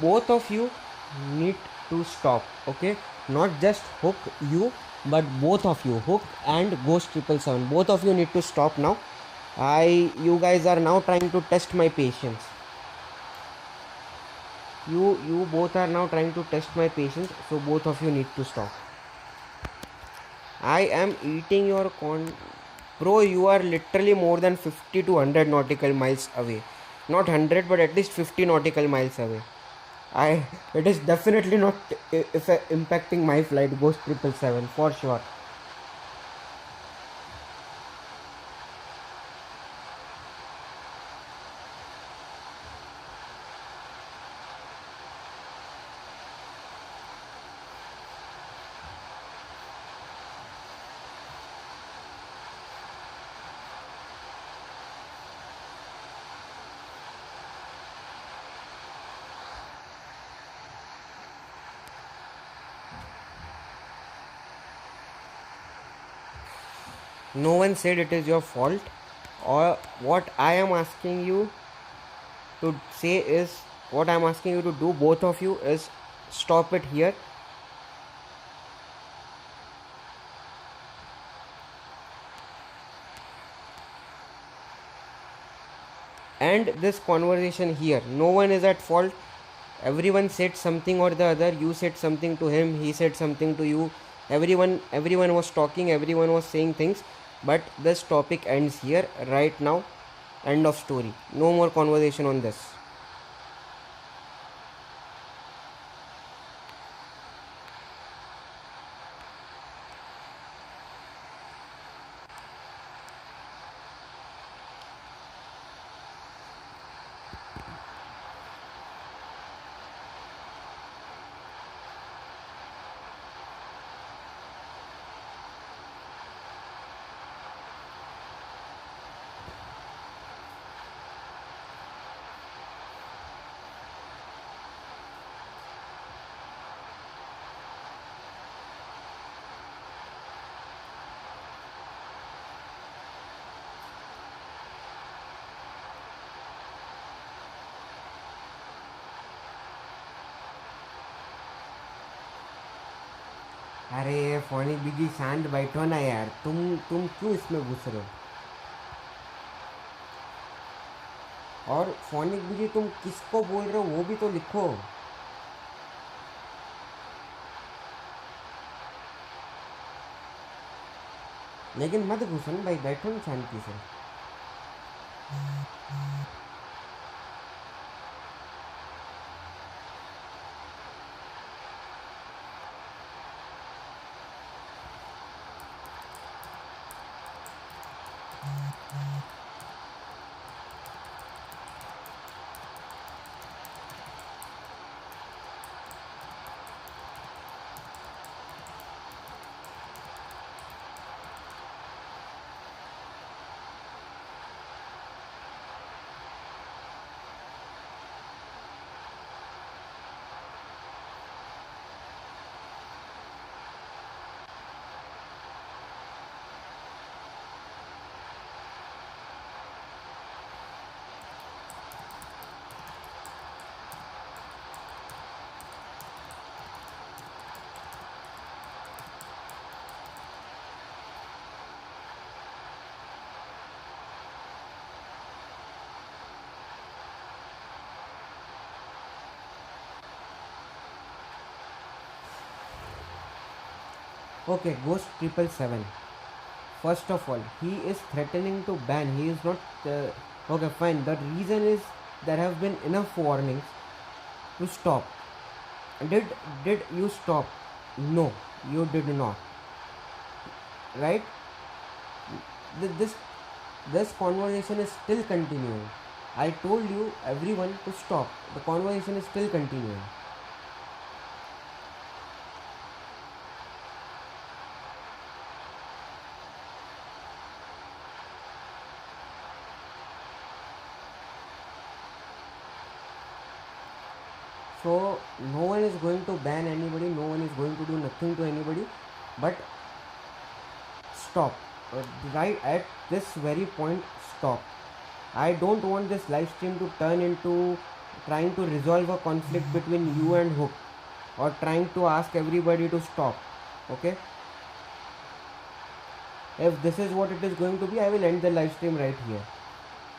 Both of you need to stop, okay? Not just Hook, you, but both of you, Hook and Ghost 777, both of you need to stop now. You guys are now trying to test my patience. You both are now trying to test my patience, so both of you need to stop. I am eating your bro. You are literally more than 50 to 100 nautical miles away. Not 100, but at least 50 nautical miles away. It is definitely not if impacting my flight, Ghost 777, for sure. No one said it is your fault, or what I am asking you to say is, what I am asking you to do, both of you, is stop it here. End this conversation here. No one is at fault. Everyone said something or the other. You said something to him, he said something to you. Everyone was talking, everyone was saying things, but this topic ends here right now. End of story. No more conversation on this. अरे phonic busy शांत बैठो ना यार, तुम क्यों इसमें घुस रहे हो? और फोनिक बिजी तुम किसको बोल रहे हो वो भी तो लिखो. लेकिन मत घुसो ना भाई, बैठो ना शांति से. Okay, Ghost 777. First of all, he is threatening to ban. He is not. Okay, fine. The reason is there have been enough warnings to stop. Did you stop? No, you did not. Right? This this conversation is still continuing. I told you everyone to stop. The conversation is still continuing. So no one is going to ban anybody, no one is going to do nothing to anybody, but stop. Right at this very point, stop. I don't want this live stream to turn into trying to resolve a conflict between you and Hook, or trying to ask everybody to stop. Okay? If this is what it is going to be, I will end the live stream right here,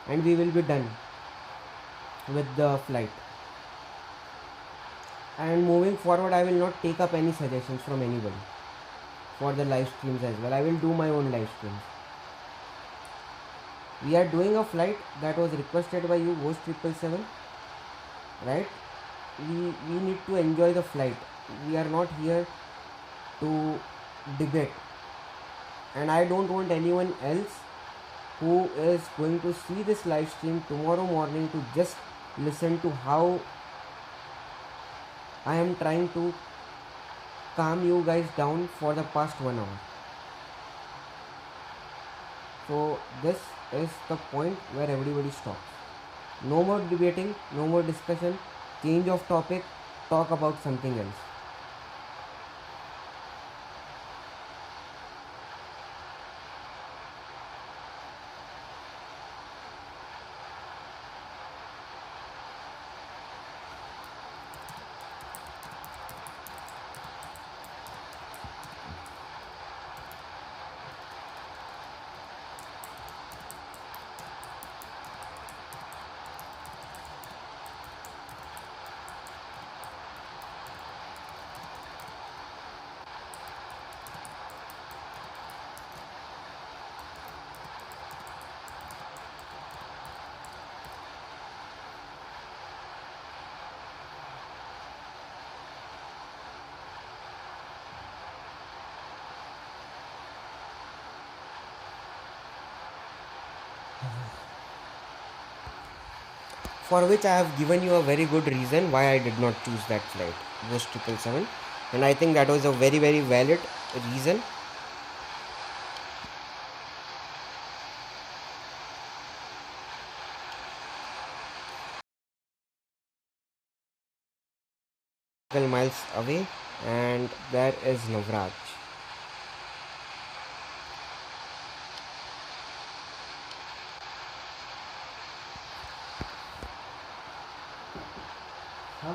and we will be done with the flight. And moving forward, I will not take up any suggestions from anybody for the live streams as well. I will do my own live streams. We are doing a flight that was requested by you, Ghost 777, right? We need to enjoy the flight. We are not here to debate, and I don't want anyone else who is going to see this live stream tomorrow morning to just listen to how I am trying to calm you guys down for the past 1 hour. So this is the point where everybody stops. No more debating, no more discussion, change of topic, talk about something else. For which I have given you a very good reason why I did not choose that flight, Ghost 777, and I think that was a very, very valid reason. Miles away, and there is Navraj. Huh?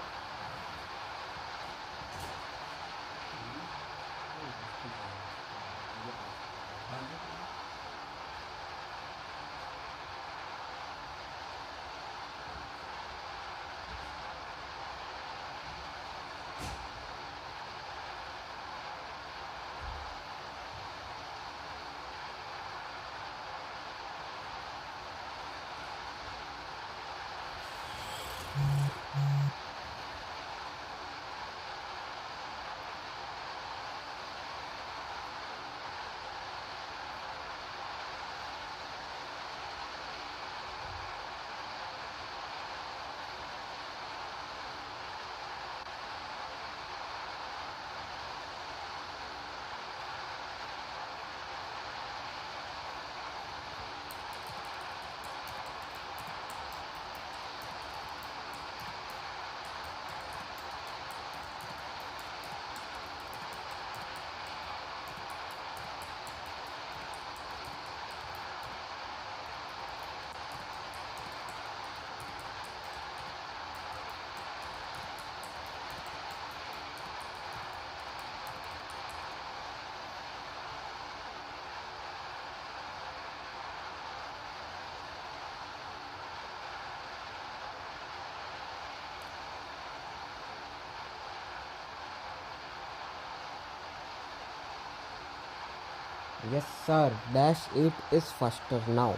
Yes sir, Dash 8 is faster now.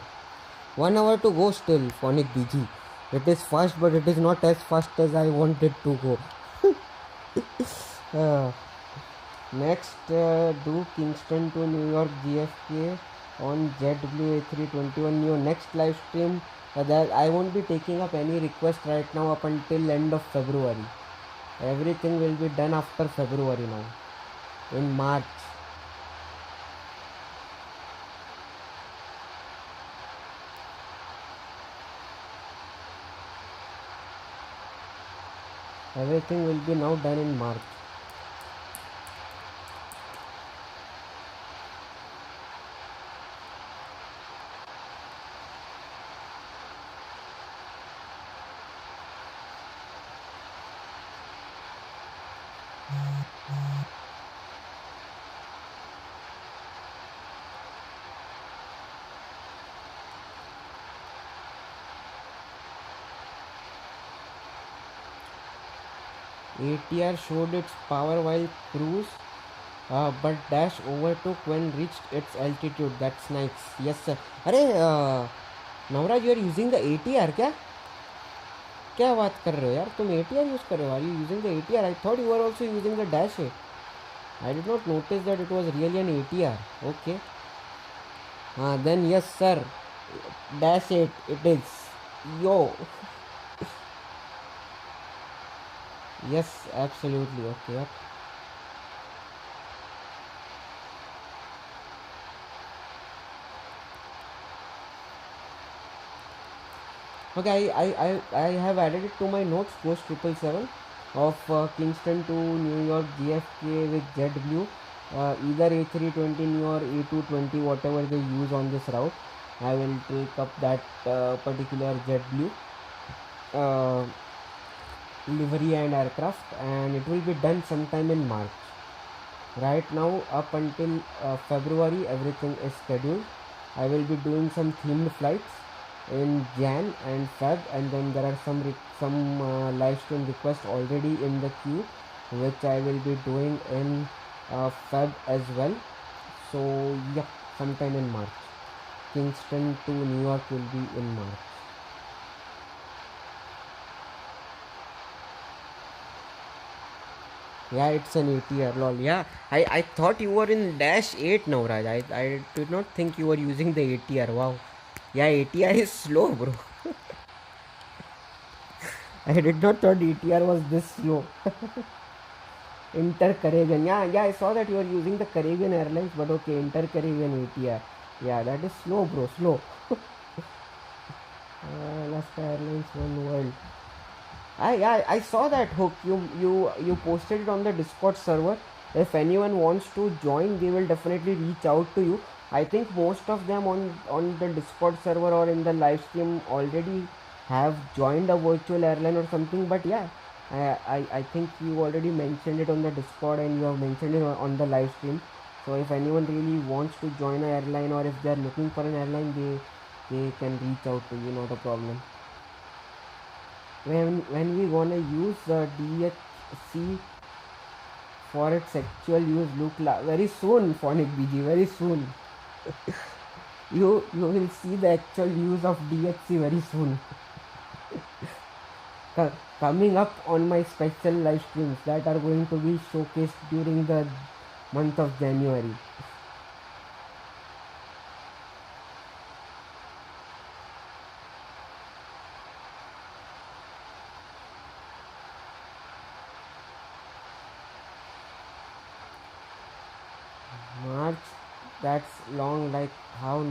1 hour to go still, Phonic BG. It is fast, but it is not as fast as I wanted to go. Next, do Kingston to New York GFK on JetBlue A321 Neo. Next live stream, that I won't be taking up any request right now up until end of February. Everything will be done after February now. In March. Everything will be now done in March. ATR showed its power while cruise, but Dash overtook when reached its altitude. That's nice. Yes sir. अरे Navraj, you are using the ATR क्या? क्या बात कर रहे हो यार, तुम ATR use कर रहे हो? Are you using the ATR? I thought you were also using the Dash 8. I did not notice that it was really an ATR. Okay. Then yes sir, Dash 8 it is. Yo. Yes, absolutely. Okay. Yep. Okay, I have added it to my notes post 777 of Kingston to New York GFK with JetBlue, either A320 Neo or A220, whatever they use on this route. I will take up that particular JetBlue livery and aircraft, and it will be done sometime in March. Right now, up until February, everything is scheduled. I will be doing some themed flights in Jan and Feb, and then there are some live stream requests already in the queue, which I will be doing in Feb as well. So yeah, sometime in March. Kingston to New York will be in March. Yeah, it's an ATR, lol. Yeah, I thought you were in Dash 8 now, Raj. I did not think you were using the ATR. Wow. Yeah, ATR is slow, bro. I did not thought ATR was this slow. Inter-Caribbean. Yeah, I saw that you are using the Caribbean Airlines, but okay, Inter-Caribbean ATR. Yeah, that is slow, bro, slow. Last Airlines One World. I saw that hook. You posted it on the Discord server. If anyone wants to join, they will definitely reach out to you. I think most of them on the Discord server or in the live stream already have joined a virtual airline or something. But yeah, I think you already mentioned it on the Discord and you have mentioned it on the live stream. So if anyone really wants to join an airline or if they are looking for an airline, they can reach out to you. Not a problem. When we gonna use DHC for its actual use, look very soon, Phonic BG, very soon. you will see the actual use of DHC very soon. Coming up on my special live streams that are going to be showcased during the month of January. March, that's long, like how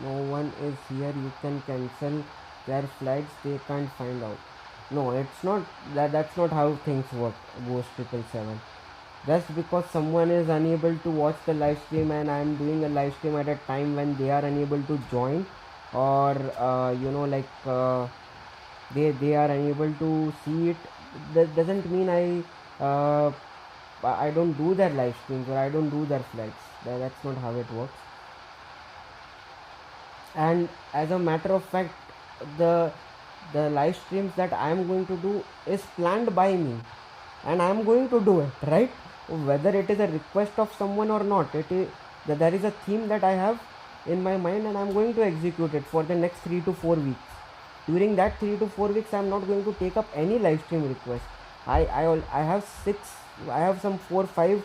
no one is here, you can cancel their flights, they can't find out. No, it's not that's not how things work, Ghost 777. Just because someone is unable to watch the live stream and I am doing a live stream at a time when they are unable to join, or they are unable to see it, that doesn't mean I don't do their live streams or I don't do their flights. That's not how it works. And as a matter of fact, the live streams that I am going to do is planned by me, and I am going to do it, right? Whether it is a request of someone or not, that there is a theme that I have in my mind, and I'm going to execute it for the next 3 to 4 weeks. During that 3 to 4 weeks, I'm not going to take up any live stream request. I have some 4 5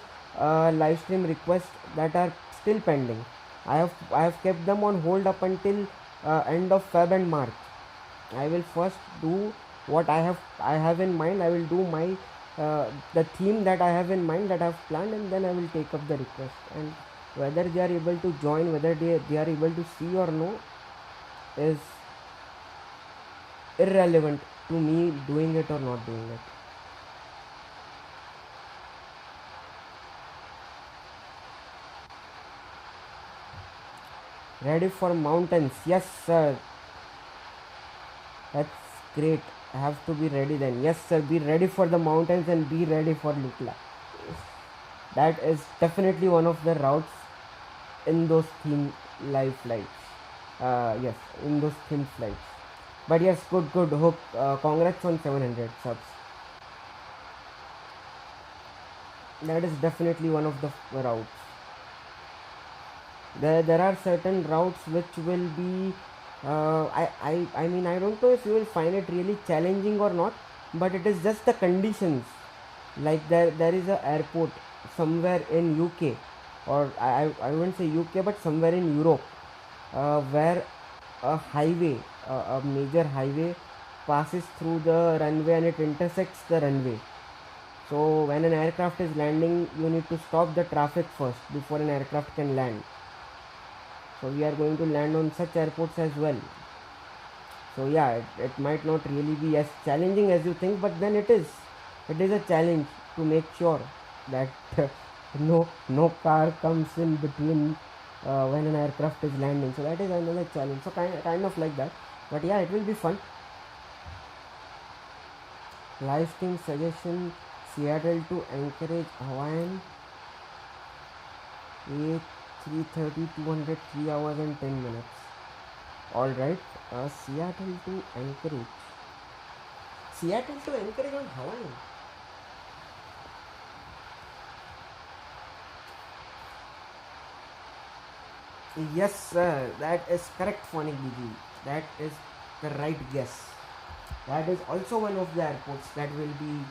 live stream requests that are still pending. I have kept them on hold up until end of Feb and March. I will first do what I have in mind. I will do my the theme that I have in mind, that I have planned, and then I will take up the request. And whether they are able to join, whether they are able to see or no, is irrelevant to me doing it or not doing it. Ready for mountains? Yes, sir. That's great. I have to be ready then. Yes, sir. Be ready for the mountains and be ready for Lukla. That is definitely one of the routes in those theme live flights. Yes, in those theme flights. But yes, good. Hope congrats on 700 subs. That is definitely one of the routes. There are certain routes which will be I mean, I don't know if you will find it really challenging or not, but it is just the conditions. Like there is a airport somewhere in UK, or I wouldn't say UK, but somewhere in Europe, where a highway, a major highway passes through the runway and it intersects the runway. So when an aircraft is landing, you need to stop the traffic first before an aircraft can land. So we are going to land on such airports as well. So yeah, it might not really be as challenging as you think, but then it is a challenge to make sure that no car comes in between when an aircraft is landing. So that is another challenge. So kind of like that, but yeah, it will be fun. Live stream suggestion: Seattle to Anchorage, Hawaiian, 3:30, 200, 3 hours and 10 minutes. Alright, Seattle to Anchorage. Seattle to Anchorage on Hawaiian. Yes, sir, that is correct, Phonic BG. That is the right guess. That is also one of the airports that will be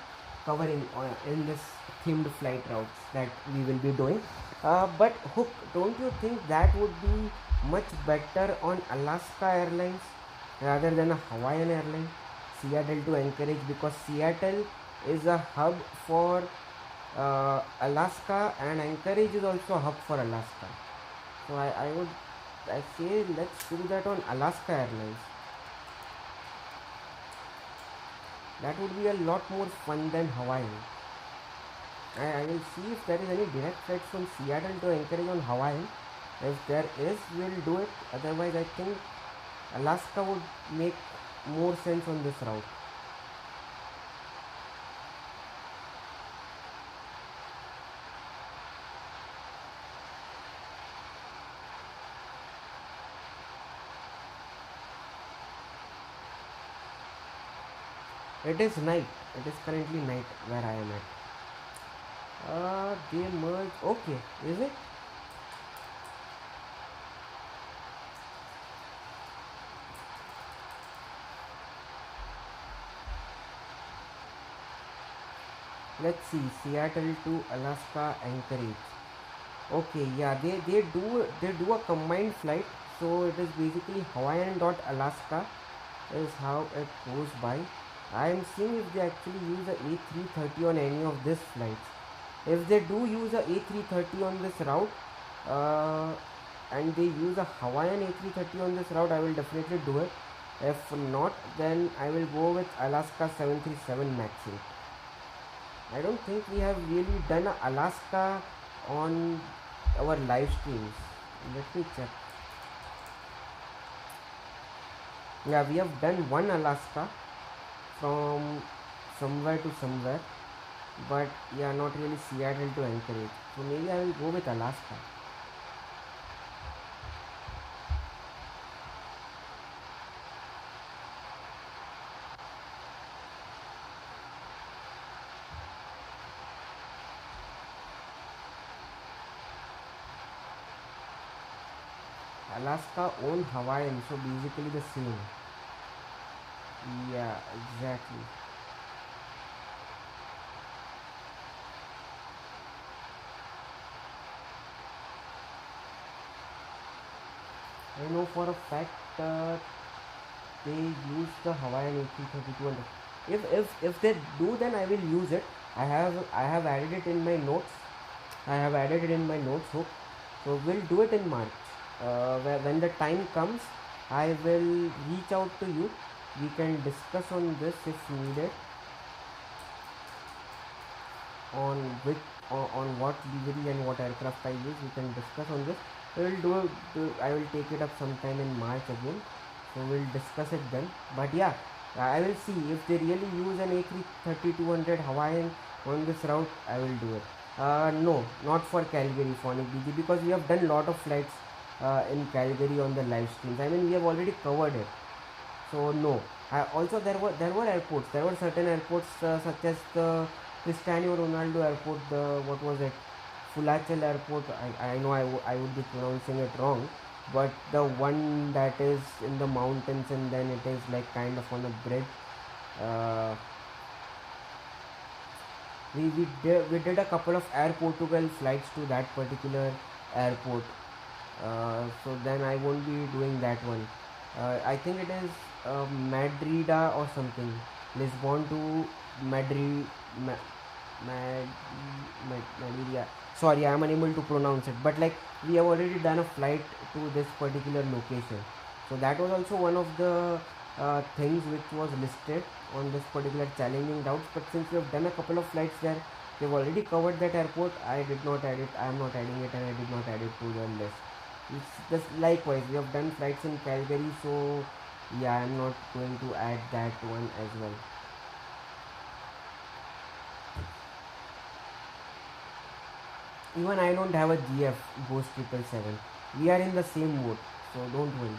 covering in this themed flight routes that we will be doing. But Hook, don't you think that would be much better on Alaska Airlines rather than a Hawaiian airline? Seattle to Anchorage, because Seattle is a hub for Alaska, and Anchorage is also a hub for Alaska. So I say let's do that on Alaska Airlines. That would be a lot more fun than Hawaii. I will see if there is any direct flights from Seattle to Anchorage on Hawaii. If there is, we'll do it. Otherwise, I think Alaska would make more sense on this route. It is night. It is currently night where I am at. They merge. Okay, is it? Let's see. Seattle to Alaska Anchorage. Okay, yeah, they do a combined flight. So it is basically Hawaiian dot Alaska is how it goes by. I am seeing if they actually use a A330 on any of these flights. If they do use a A330 on this route, and they use a Hawaiian A330 on this route, I will definitely do it. If not, then I will go with Alaska 737 Max 8. I don't think we have really done a Alaska on our live streams. Let me check. Yeah, we have done one Alaska from somewhere to somewhere, but yeah, not really Seattle to Anchorage. So maybe I will go with Alaska. Alaska own Hawaiian, so basically the same. Yeah, exactly. I know for a fact they use the Hawaiian A332. And if they do, then I will use it. I have added it in my notes. So we'll do it in March. When the time comes, I will reach out to you. We can discuss on this if needed. On which on what livery and what aircraft I use, we can discuss on this. I will take it up sometime in March again, so we'll discuss it then. But yeah, I will see if they really use an A330-200 Hawaiian on this route. I will do it. No, not for Calgary Phonic BG, because we have done lot of flights in Calgary on the live streams. I mean, we have already covered it, so no. Also, there were airports. There were certain airports such as the Cristiano Ronaldo Airport. The what was it? Fulachel Airport. I know I would be pronouncing it wrong, but the one that is in the mountains and then it is like kind of on a bridge. Uh, we did a couple of Air Portugal flights to that particular airport. So then I won't be doing that one. I think it is Madrida or something. Lisbon to Madrid. Madrid. Sorry, I am unable to pronounce it. But like we have already done a flight to this particular location. So that was also one of the things which was listed on this particular challenging routes. But since we have done a couple of flights there, we have already covered that airport. I did not add it. I am not adding it, and I did not add it to the list. It's just likewise. We have done flights in Calgary, so yeah, I am not going to add that one as well. Even I don't have a GF Ghost 777. We are in the same boat, so don't worry.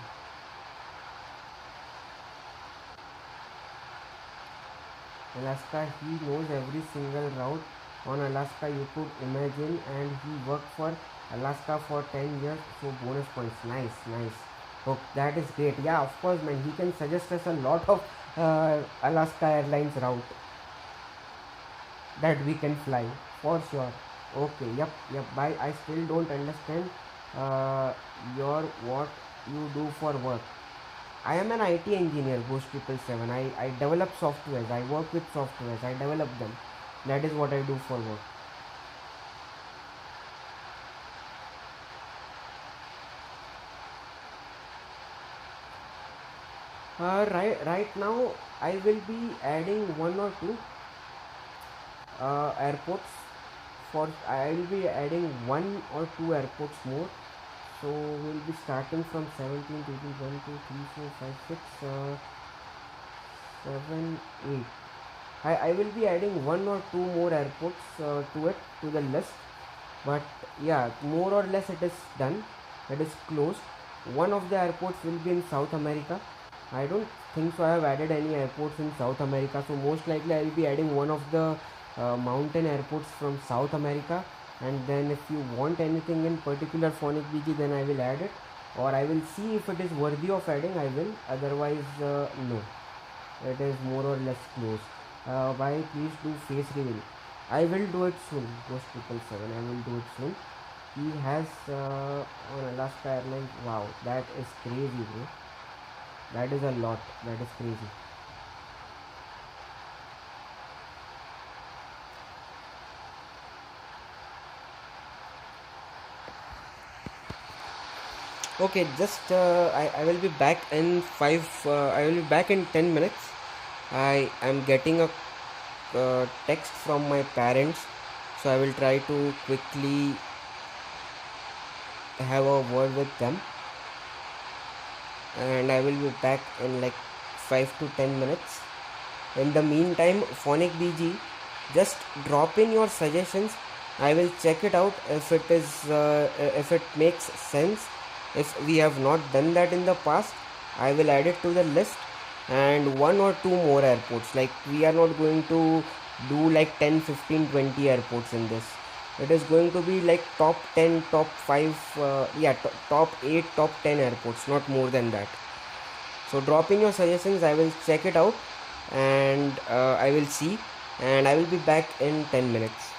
Alaska, he knows every single route on Alaska you could imagine, and he worked for Alaska for 10 years, so bonus points. Nice, nice. Oh, that is great. Yeah, of course, man. He can suggest us a lot of Alaska Airlines route that we can fly for sure. Okay, yep. Bye. I still don't understand your what you do for work. I am an IT engineer, Ghost 777. I develop softwares. I work with softwares. I develop them. That is what I do for work. Right now, I will be adding one or two airports. I will be adding one or two airports more. So we'll be starting from 17, 18, 1, 2, 3, 4, 5, 6, 7, 8. I will be adding one or two more airports to the list. But yeah, more or less it is done. It is closed. One of the airports will be in South America. I don't think so I have added any airports in South America. So most likely I will be adding one of the mountain airports from South America. And then if you want anything in particular Phonic BG, then I will add it, or I will see if it is worthy of adding. I will, otherwise no, it is more or less closed. Why please do face reveal? I will do it soon. Ghost 777, I will do it soon. He has on Alaska Airlines. Wow, that is crazy, bro. That is a lot. That is crazy. Okay, just I will be back in 10 minutes. I am getting a text from my parents, so I will try to quickly have a word with them, and I will be back in like 5 to 10 minutes. In the meantime, Phonic BG, just drop in your suggestions. I will check it out if it makes sense. If we have not done that in the past, I will add it to the list. And one or two more airports. Like we are not going to do like 10, 15, 20 airports in this. It is going to be like top 10, top 5, yeah, top 8, top 10 airports, not more than that. So dropping your suggestions, I will check it out, and I will see, and I will be back in 10 minutes.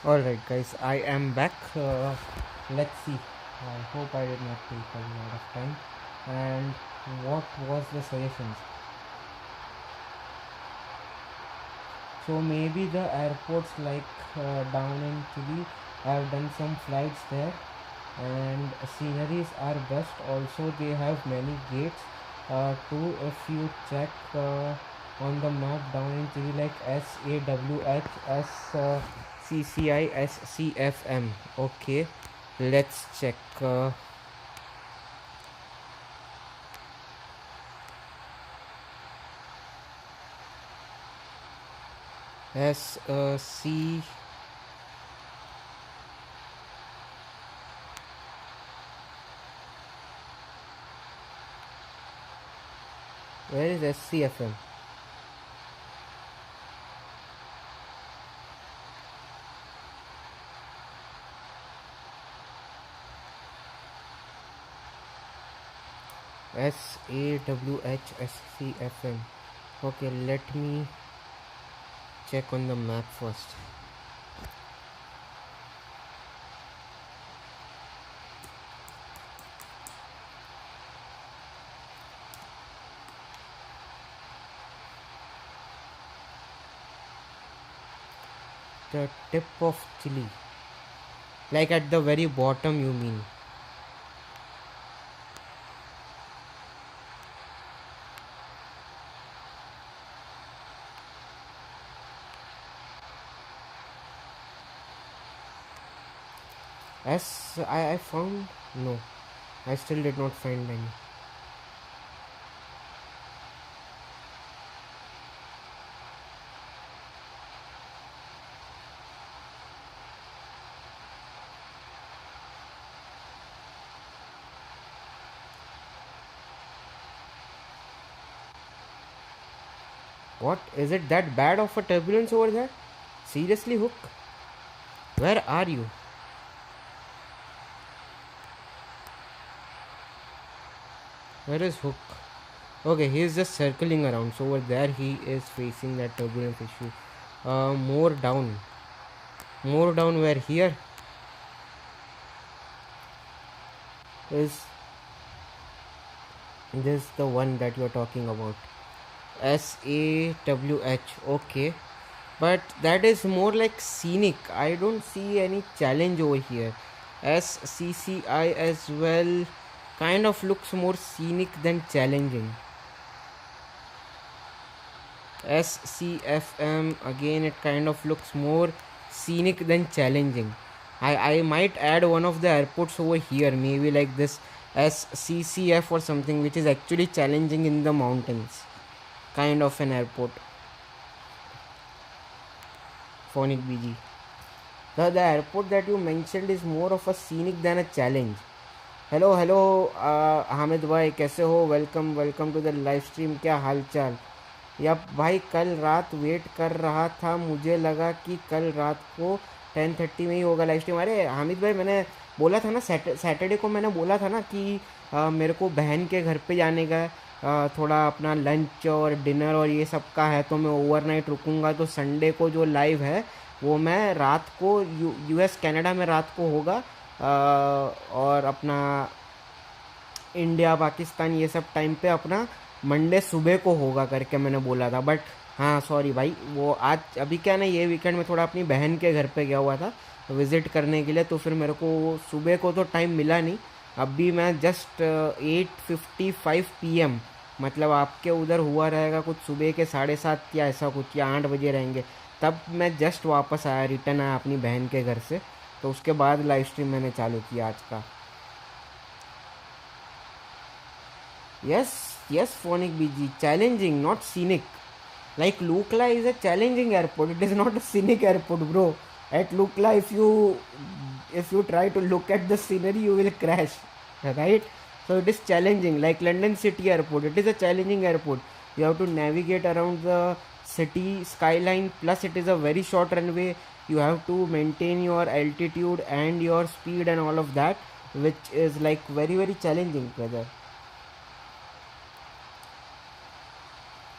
Alright guys, I am back. Let's see. I hope I did not take a lot of time. And what was the suggestions? So maybe the airports like down in Chile, I've done some flights there and sceneries are best. Also they have many gates too. If you check on the map down in Chile, like SAWH, CCI, SCFM. Okay, let's check. C. Where is SCFM? SAWHSCFM. Okay, let me check on the map first. The tip of Chile, like at the very bottom, you mean? I found no. I still did not find any. What is it that bad of a turbulence over there? Seriously, Hook? Where are you? Where is Hook? Okay, he is just circling around. So over there he is facing that turbulence issue. More down. More down where? Here? Is this the one that you are talking about? SAWH. Okay. But that is more like scenic. I don't see any challenge over here. SCCI as well kind of looks more scenic than challenging. SCFM again, it kind of looks more scenic than challenging. I might add one of the airports over here, maybe like this SCCF or something, which is actually challenging in the mountains, kind of an airport. Phonic BG. The airport that you mentioned is more of a scenic than a challenge. Hello Hamid भाई, कैसे हो? Welcome to the live stream. क्या हाल चाल? या भाई, कल रात वेट कर रहा था, मुझे लगा कि कल रात को 10:30 में ही होगा लाइव स्ट्रीम. अरे हामिद भाई, मैंने बोला था ना सैटरडे को, मैंने बोला था ना कि मेरे को बहन के घर पे जाने का थोड़ा अपना लंच और डिनर और ये सब का है, तो मैं ओवरनाइट रुकूंगा. तो संडे को जो लाइव है वो मैं रात को यूएस कनाडा में रात को होगा, और अपना इंडिया पाकिस्तान ये सब टाइम पे अपना मंडे सुबह को होगा करके मैंने बोला था. बट हाँ, सॉरी भाई, वो आज अभी क्या ना, ये वीकेंड में थोड़ा अपनी बहन के घर पे गया हुआ था विज़िट करने के लिए, तो फिर मेरे को सुबह को तो टाइम मिला नहीं. अभी मैं जस्ट 8:55 PM, मतलब आपके उधर हुआ रहेगा कुछ सुबह के 7:30 या ऐसा कुछ, या 8 बजे रहेंगे, तब मैं जस्ट वापस आया, रिटर्न आया अपनी बहन के घर से. तो उसके बाद लाइव स्ट्रीम मैंने चालू किया आज का. Yes phonic BG, challenging not scenic. Like Lukla is a challenging airport, it is not a scenic airport bro. At Lukla, if you try to look at the scenery, you will crash, right? So it is challenging. Like London City Airport, it is a challenging airport. You have to navigate around the city skyline. Plus, it is a very short runway. You have to maintain your altitude and your speed and all of that, which is like very challenging, brother.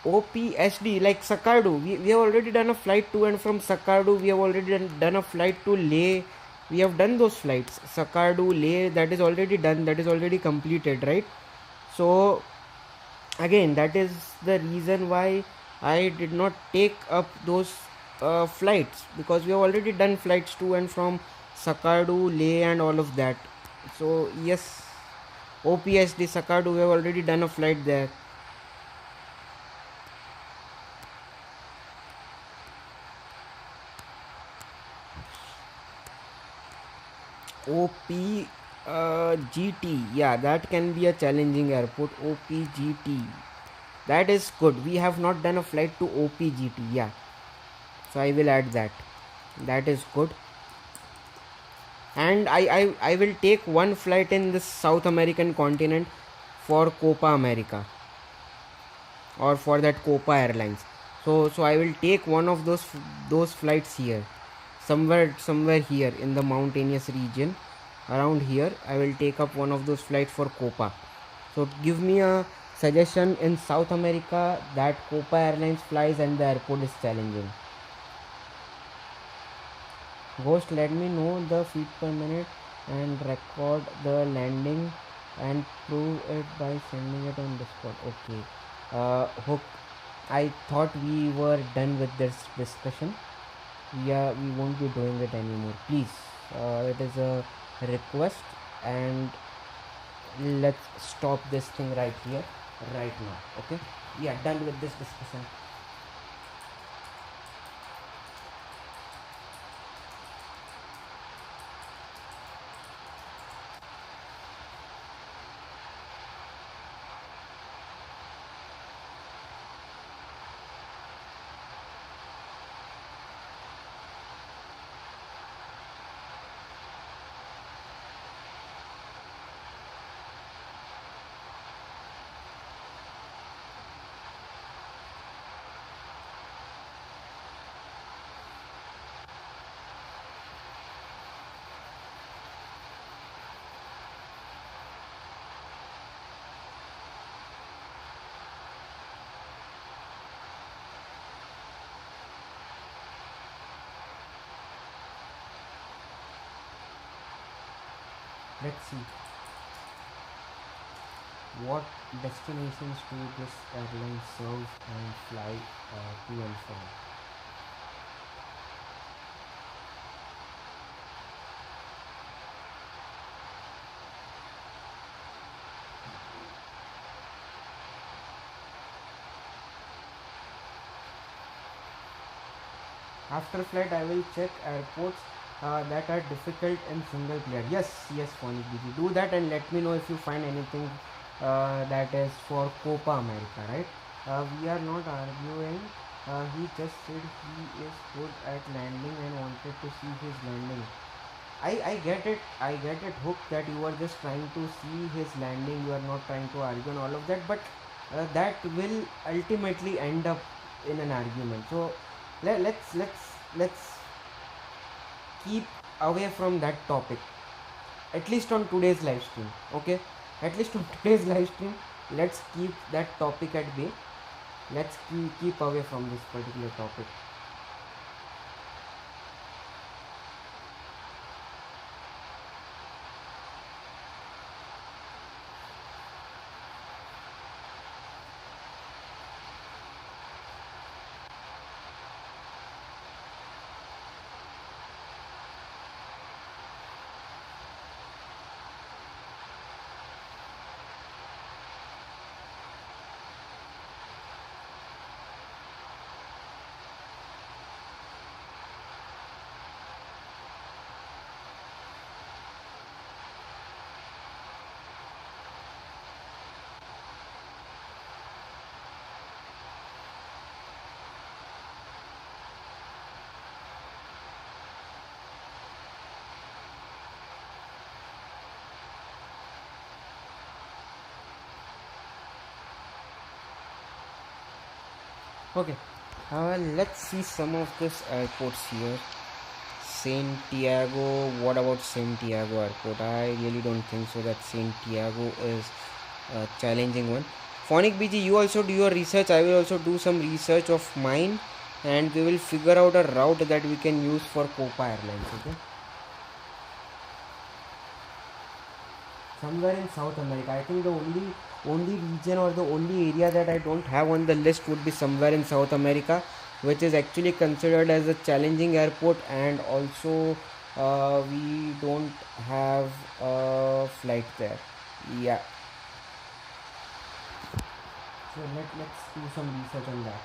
OPSD, like Sakardu. We have already done a flight to and from Sakardu. We have already done a flight to Leh. We have done those flights. Sakardu, Leh, that is already done. That is already completed, right? So again, that is the reason why I did not take up those flights, because we have already done flights to and from Sakardu, Leh and all of that. So yes, OPSD Sakardu, we have already done a flight there. OPGT, yeah, that can be a challenging airport. OPGT, that is good. We have not done a flight to OPGT, yeah, so I will add that. That is good. And I will take one flight in the South American continent for Copa America, or for that Copa Airlines. So I will take one of those flights here, somewhere here in the mountainous region around here. I will take up one of those flights for Copa. So give me a suggestion in South America that Copa Airlines flies and the airport is challenging. Ghost, let me know the feet per minute and record the landing and prove it by sending it on Discord. Okay. Hook, I thought we were done with this discussion. Yeah, we won't be doing it anymore. Please, it is a request, and let's stop this thing right here, right now. Okay. We are done with this discussion. Let's see what destinations do this airline serve and fly to and from. After flight, I will check airports that are difficult in single player. Yes, Phonic BG, do that and let me know if you find anything that is for Copa America, right? We are not arguing. He just said he is good at landing and wanted to see his landing. I get it, Hook, that you are just trying to see his landing. You are not trying to argue and all of that, but that will ultimately end up in an argument. So let's keep away from that topic, at least on today's live stream. Okay, at least on today's live stream, let's keep that topic at bay. Let's keep away from this particular topic. Okay, let's see some of this airports here. Santiago, what about Santiago airport? I really don't think so that Santiago is a challenging one. Phonic BG, you also do your research. I will also do some research of mine, and we will figure out a route that we can use for Copa Airlines. Okay. Somewhere in South America. I think the only region or the only area that I don't have on the list would be somewhere in South America, which is actually considered as a challenging airport, and also we don't have a flight there. Yeah. So let's do some research on that.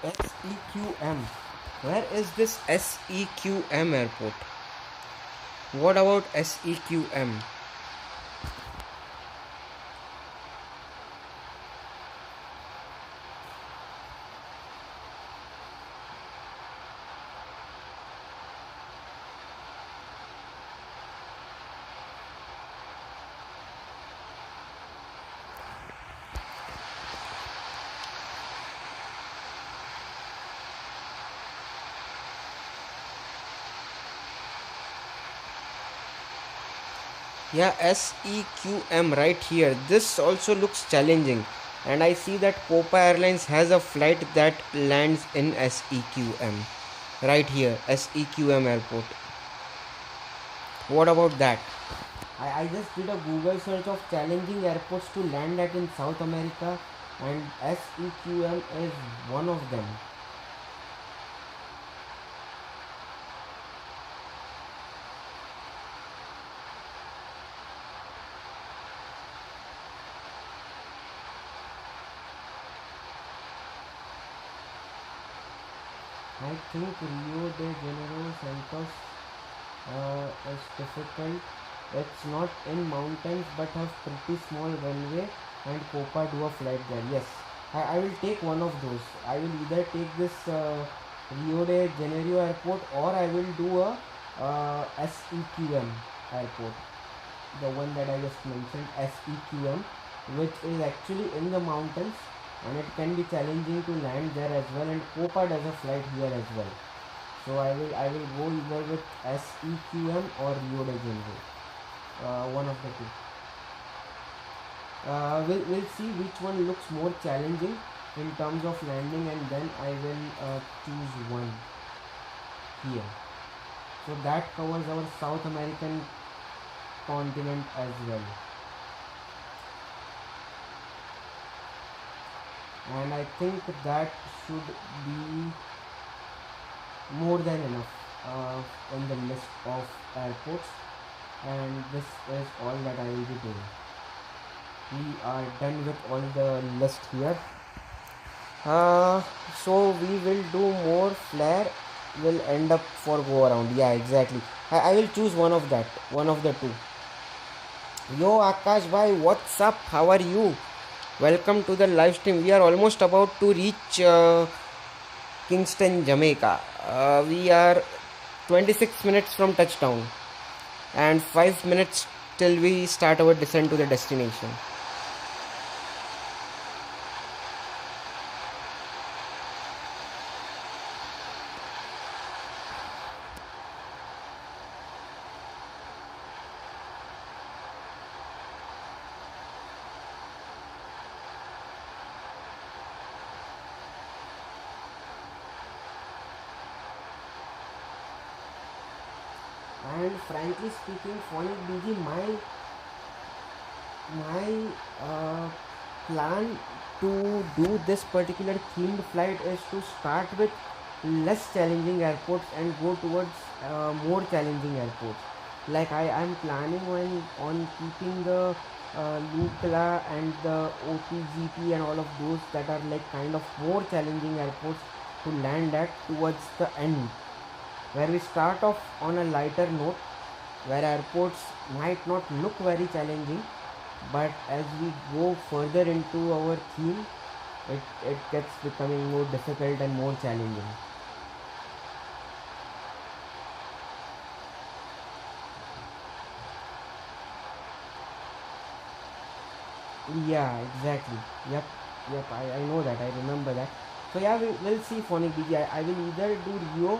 SEQM. Where is this SEQM airport? What about SEQM? Yeah, SEQM right here. This also looks challenging, and I see that Copa Airlines has a flight that lands in SEQM right here, SEQM airport. What about that? I just did a Google search of challenging airports to land at in South America, and SEQM is one of them. I think Rio de Janeiro Santos is difficult. It's not in mountains but has pretty small runway, and Copa do a flight there. Yes, I will take one of those. I will either take this Rio de Janeiro airport, or I will do a SEQM airport. The one that I just mentioned, SEQM, which is actually in the mountains, and it can be challenging to land there as well, and Copa does a flight here as well. So I will go either with SEQM or Rio de Janeiro, one of the two. We'll see which one looks more challenging in terms of landing, and then I will choose one here. So that covers our South American continent as well. And I think that should be more than enough on the list of airports, and this is all that I will be doing. We are done with all the list here. So we will do more flare, will end up for go around. Yeah, exactly. I will choose one of the two. Yo Akash bhai, what's up? How are you? Welcome to the live stream. We are almost about to reach Kingston, Jamaica. We are 26 minutes from touchdown, and 5 minutes till we start our descent to the destination. And frankly speaking, Phonic BG, my plan to do this particular themed flight is to start with less challenging airports and go towards more challenging airports. Like I'm planning on keeping the Lukla and the OPGP and all of those that are like kind of more challenging airports to land at towards the end, where we start off on a lighter note, where airports might not look very challenging, but as we go further into our theme, it gets becoming more difficult and more challenging. Yeah, exactly. Yep, I know that, I remember that. So yeah, we'll see Phonic BG. I will either do Rio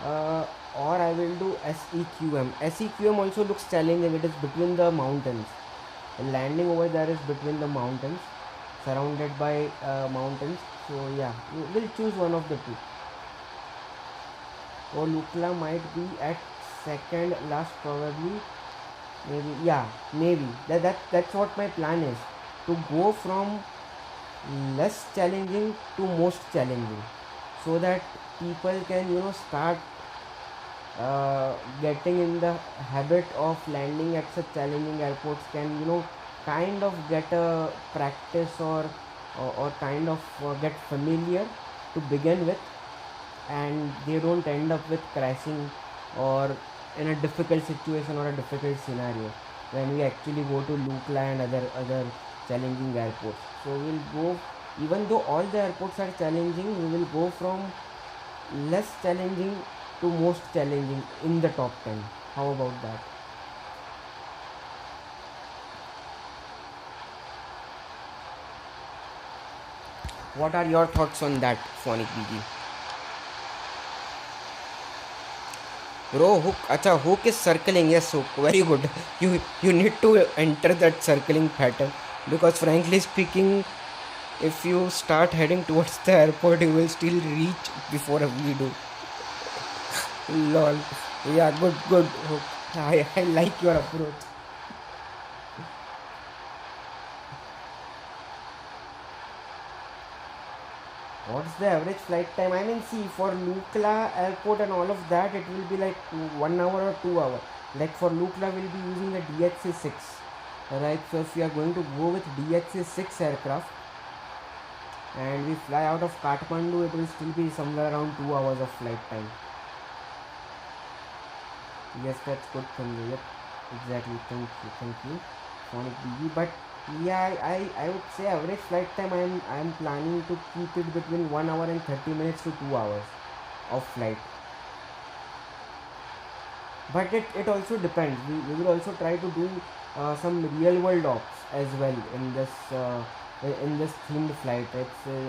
or I will do SEQM. SEQM also looks challenging. It is between the mountains. The landing over there is between the mountains, surrounded by mountains. So yeah, we'll choose one of the two. Or Lukla might be at second last probably. Maybe, yeah, maybe. That's what my plan is. To go from less challenging to most challenging, so that people can start getting in the habit of landing at such challenging airports, can kind of get a practice or kind of get familiar to begin with, and they don't end up with crashing or in a difficult situation or a difficult scenario when we actually go to Lukla and other challenging airports. So we'll go, even though all the airports are challenging, we will go from less challenging to most challenging in the top 10. How about that? What are your thoughts on that, Phonic BG? Bro, hook. Acha, hook is circling. Yes, hook. Very good. You need to enter that circling pattern, because frankly speaking, if you start heading towards the airport, you will still reach before we do. Lol. Yeah, good hook. I like your approach. What's the average flight time? I mean, see, for Lukla airport and all of that, it will be like 1 hour or 2 hours. Like for Lukla, we'll be using the DHC-6. Right, so if we are going to go with DHC-6 aircraft and we fly out of Kathmandu, it will still be somewhere around 2 hours of flight time. Yes, that's good from you. Yep, exactly. Thank you, Phonic BG. But yeah, I would say average flight time I'm planning to keep it between 1 hour and 30 minutes to 2 hours of flight. But it also depends. We will also try to do some real world ops as well in this themed flight.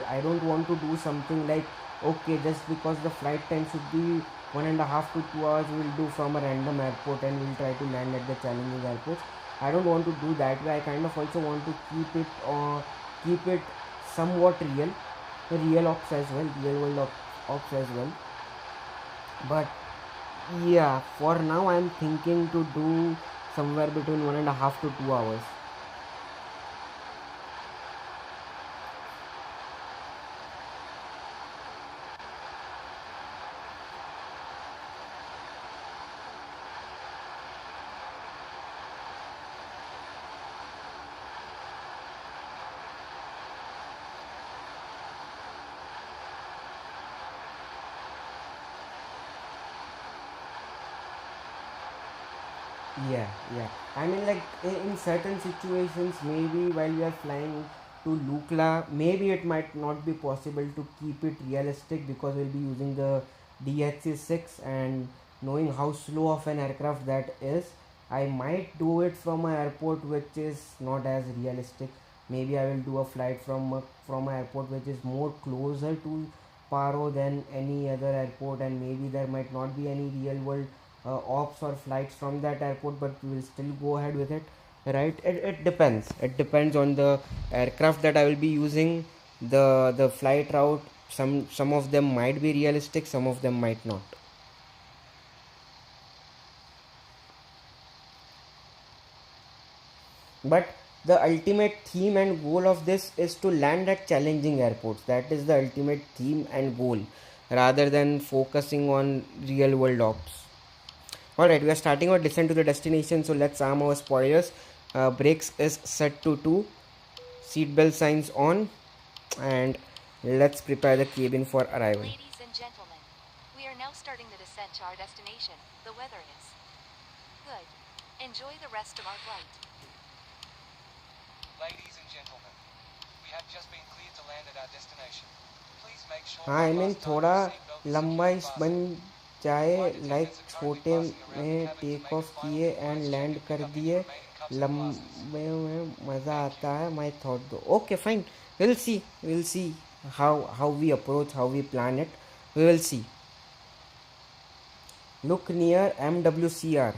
I don't want to do something like, okay, just because the flight time should be 1.5 to 2 hours, we will do from a random airport and we'll try to land at the challenging airports. I don't want to do that way. I kind of also want to keep it somewhat real ops as well, real world ops as well. But yeah, for now I'm thinking to do somewhere between 1.5 to 2 hours. Yeah. I mean, like in certain situations, maybe while we are flying to Lukla, maybe it might not be possible to keep it realistic, because we'll be using the DHC-6, and knowing how slow of an aircraft that is, I might do it from an airport which is not as realistic. Maybe I will do a flight from an airport which is more closer to Paro than any other airport, and maybe there might not be any real world ops or flights from that airport, but we will still go ahead with it. Right, it depends on the aircraft that I will be using, the flight route. Some of them might be realistic, some of them might not. But the ultimate theme and goal of this is to land at challenging airports. That is the ultimate theme and goal, rather than focusing on real world ops. Alright, we are starting our descent to the destination, so let's arm our spoilers. Brakes is set to 2, seatbelt signs on, and let's prepare the cabin for arrival. Ladies and gentlemen, we are now starting the descent to our destination. The weather is good. Enjoy the rest of our flight. Ladies and gentlemen, we have just been cleared to land at our destination. Please make sure हाँ, I mean थोड़ा लंबा इस बन जाए, like छोटे में take off किए and land कर दिए, लंबे में मज़ा आता है. माई थॉट दो. Okay fine, will see how we approach, how we plan it. We will see. Look near MWCR.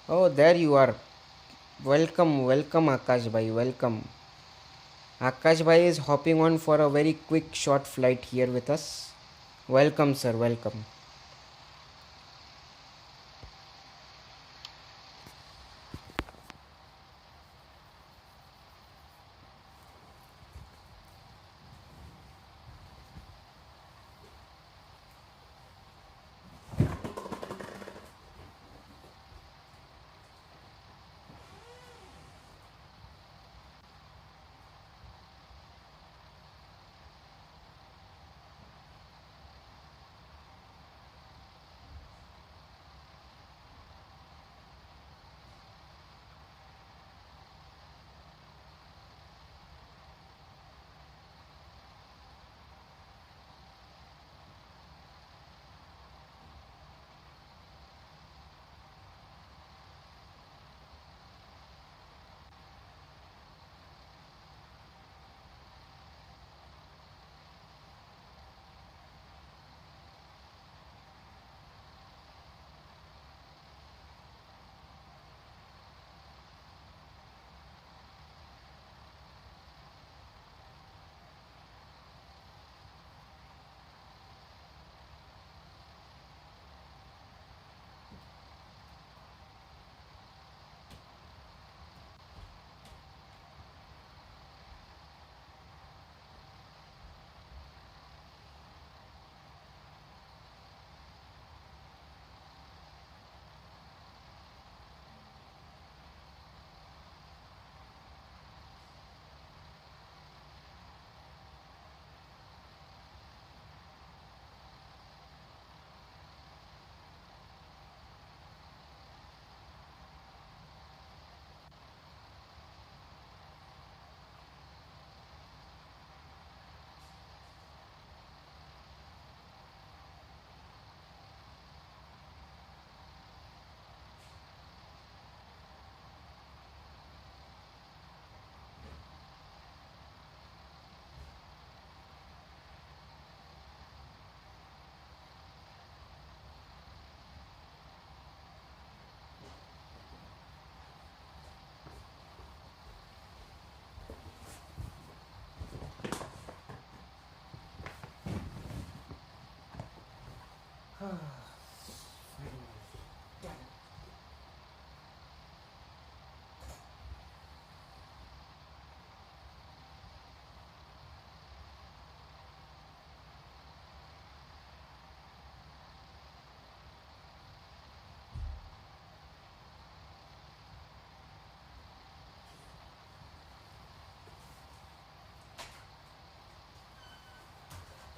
Oh, there you are. Welcome Akash bhai, welcome. Akash bhai is hopping on for a very quick short flight here with us. Welcome sir, welcome.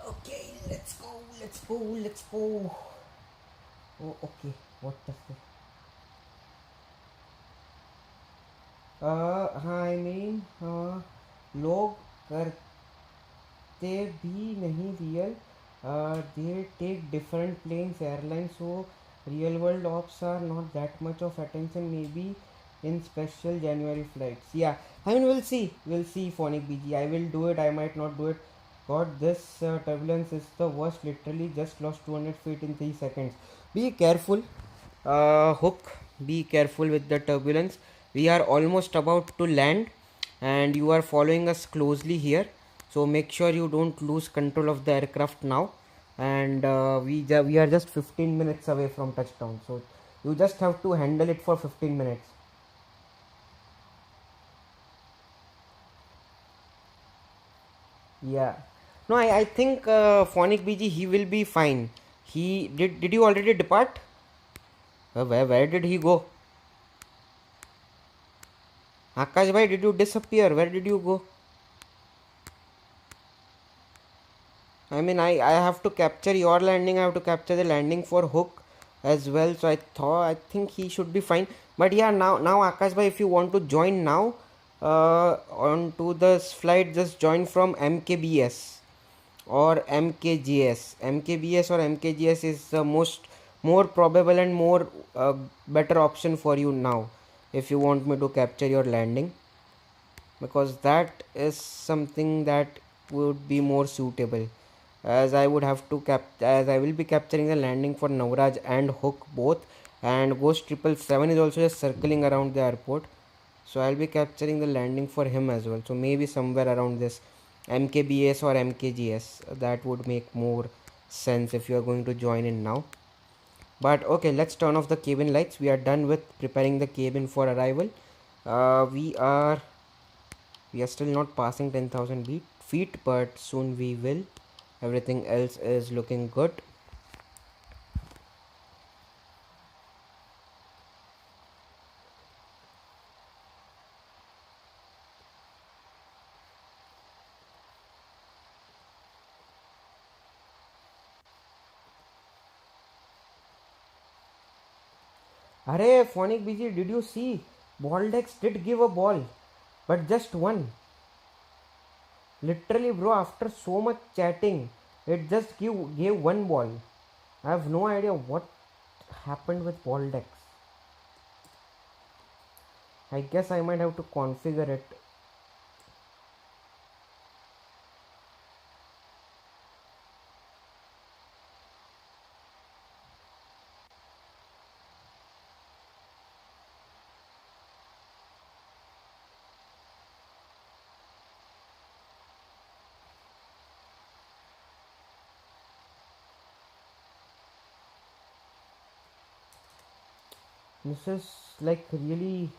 Okay, let's go. Oh, okay, what the fuck? हाँ, I mean, लोग करते भी नहीं real, they take different planes, airlines, so real world ops are not that much of attention, maybe in special January flights. Yeah, I mean, we'll see Phonic BG. I will do it, I might not do it. God, this turbulence is the worst. Literally just lost 200 feet in 3 seconds. Be careful, Hook. Be careful with the turbulence. We are almost about to land and you are following us closely here. So make sure you don't lose control of the aircraft now. And we are just 15 minutes away from touchdown. So You just have to handle it for 15 minutes. Yeah. No, I think Phonic BG, he will be fine. He did you already depart? Where did he go? Akash bhai, did you disappear? Where did you go? I mean, I have to capture your landing. I have to capture the landing for Hook as well. So I think he should be fine. But yeah, now Akash bhai, if you want to join now onto this flight, just join from MKBS or MKGS. MKBS or MKGS is the more probable and more better option for you now if you want me to capture your landing, because that is something that would be more suitable, as I would have to as I will be capturing the landing for Navraj and Hook both, and Ghost 777 is also just circling around the airport, so I'll be capturing the landing for him as well. So maybe somewhere around this MKBS or MKGS, that would make more sense if you are going to join in now. But okay, let's turn off the cabin lights. We are done with preparing the cabin for arrival. We are still not passing 10,000 feet, but soon we will. Everything else is looking good. Arey, Phonic BG, did you see? Baldex did give a ball, but just one. Literally, bro, after so much chatting, it just gave one ball. I have no idea what happened with Baldex. I guess I might have to configure it. This is like really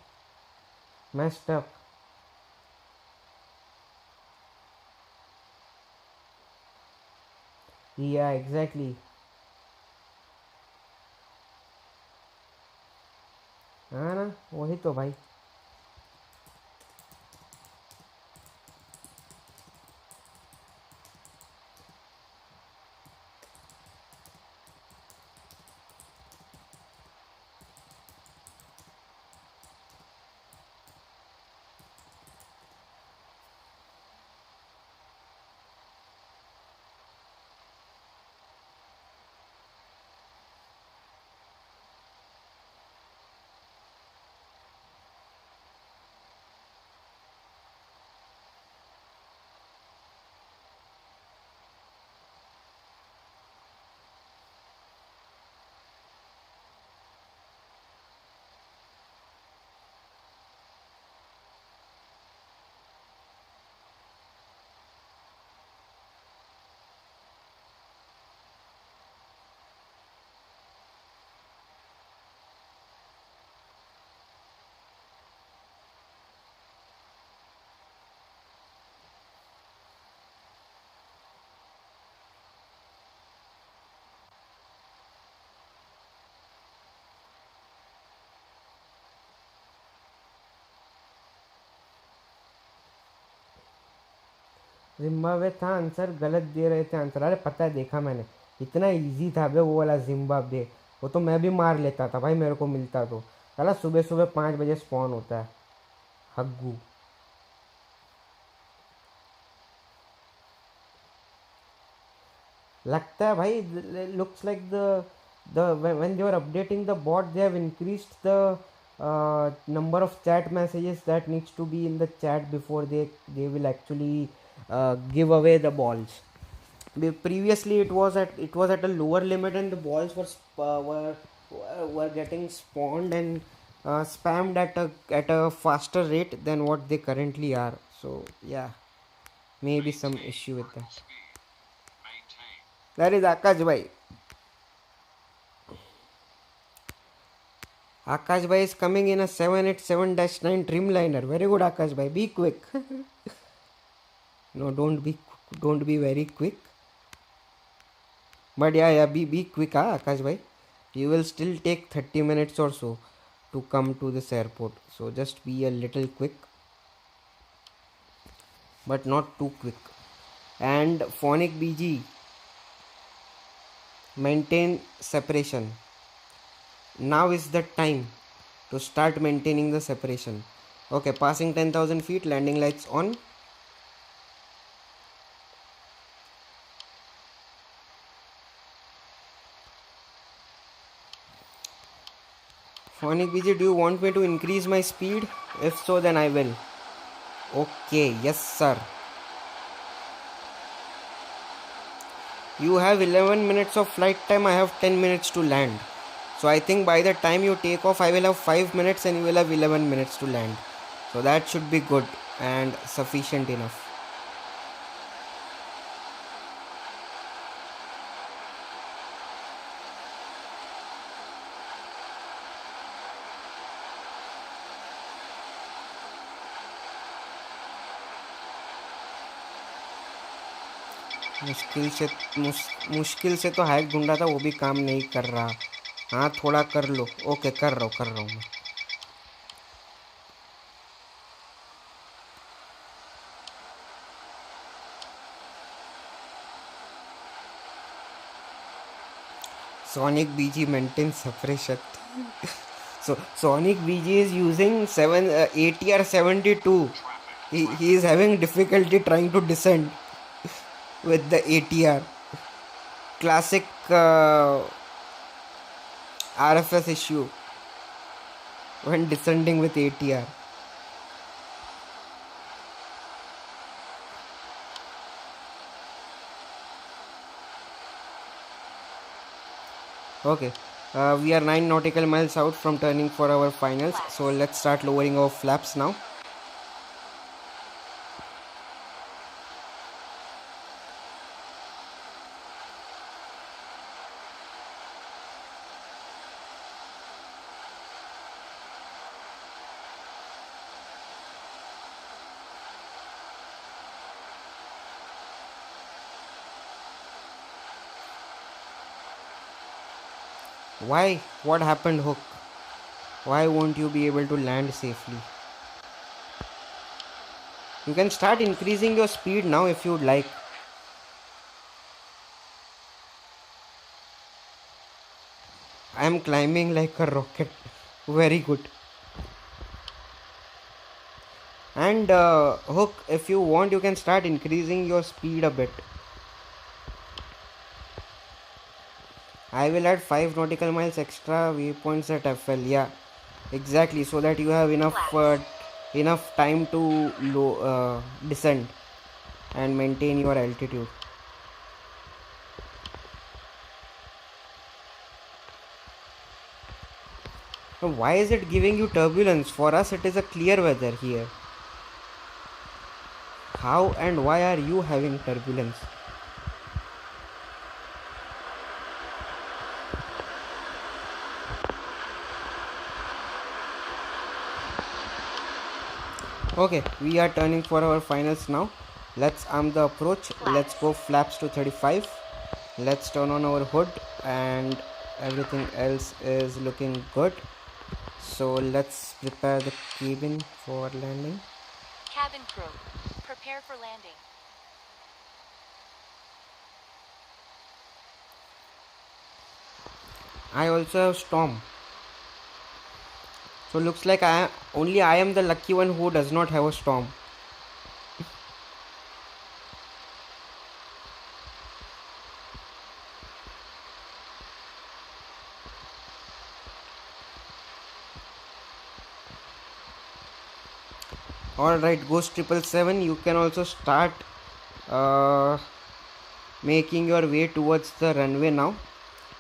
messed up. Yeah, exactly. हाँ ना, वही तो भाई. Zimbabwe था answer, गलत दे रहे थे answer. अरे पता है, देखा मैंने. इतना इजी था बे वो वाला जिम्बाब्वे. वो तो मैं भी मार लेता था भाई, मेरे को मिलता तो. साला सुबह सुबह 5 बजे स्पॉन होता है हग्गू. लगता है भाई, looks like the when they were updating the bot, they have increased the number of chat messages that needs to be in the chat before they will actually give away the balls. Previously it was at a lower limit, and the balls were getting spawned and spammed at a faster rate than what they currently are. So yeah, maybe some issue with that. That is Akash bhai. Akash bhai is coming in a 787-9 Dreamliner. Very good, Akash bhai. Be quick. No, don't be very quick. But yeah, be quick, Akash bhai. You will still take 30 minutes or so to come to this airport. So just be a little quick, but not too quick. And phonic BG, maintain separation. Now is the time to start maintaining the separation. Okay, passing 10,000 feet, landing lights on. Phonic BG, do you want me to increase my speed? If so, then I will. Okay, yes sir. You have 11 minutes of flight time, I have 10 minutes to land. So I think by the time you take off, I will have 5 minutes and you will have 11 minutes to land. So that should be good and sufficient enough. मुश्किल से तो hike ढूंढा था, वो भी काम नहीं कर रहा. हाँ, थोड़ा कर लो. ओके, कर रहा हूँ मैं. Sonic BG maintains separation. So Sonic BG is using ATR 72. He is having difficulty trying to descend with the ATR. Classic RFS issue when descending with ATR. Okay, we are 9 nautical miles out from turning for our finals, so let's start lowering our flaps now. Why? What happened, Hook? Why won't you be able to land safely? You can start increasing your speed now if you'd like. I am climbing like a rocket. Very good. And Hook, if you want, you can start increasing your speed a bit. I will add 5 nautical miles extra waypoints at FL. Yeah, exactly. So that you have enough time to descend and maintain your altitude. So why is it giving you turbulence? For us, it is a clear weather here. How and why are you having turbulence? Okay, we are turning for our finals now. Let's arm the approach. Let's go flaps to 35. Let's turn on our hood and everything else is looking good. So let's prepare the cabin for landing. Cabin crew, prepare for landing. I also have storm. So looks like I am the lucky one who does not have a storm. Alright, Ghost 777, you can also start making your way towards the runway now.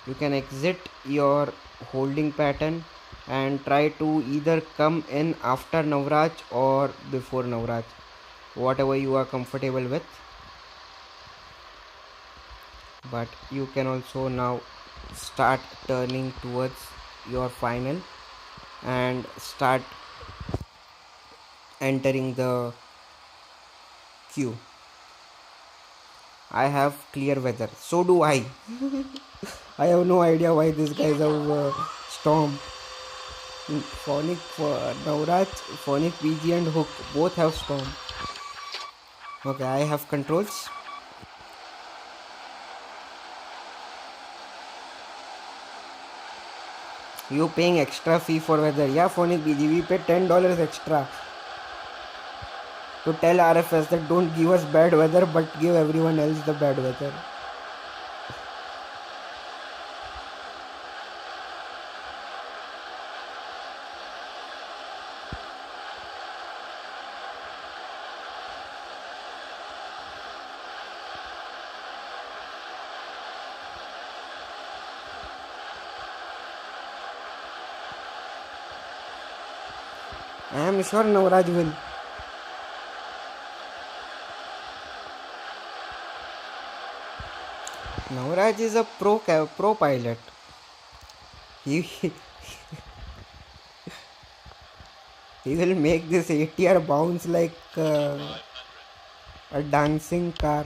You can exit your holding pattern and try to either come in after Navraj or before Navraj, whatever you are comfortable with. But you can also now start turning towards your final. and start entering the queue. I have clear weather. So do I. I have no idea why these guys have storm. Phonic, Navraj, Phonic, PG and Hook both have storm. Okay, I have controls. You paying extra fee for weather? Yeah, Phonic BG, we pay $10 extra to tell RFS that don't give us bad weather but give everyone else the bad weather. I am sure Navraj will. Navraj is a pro pilot. He he will make this ATR bounce like a dancing car.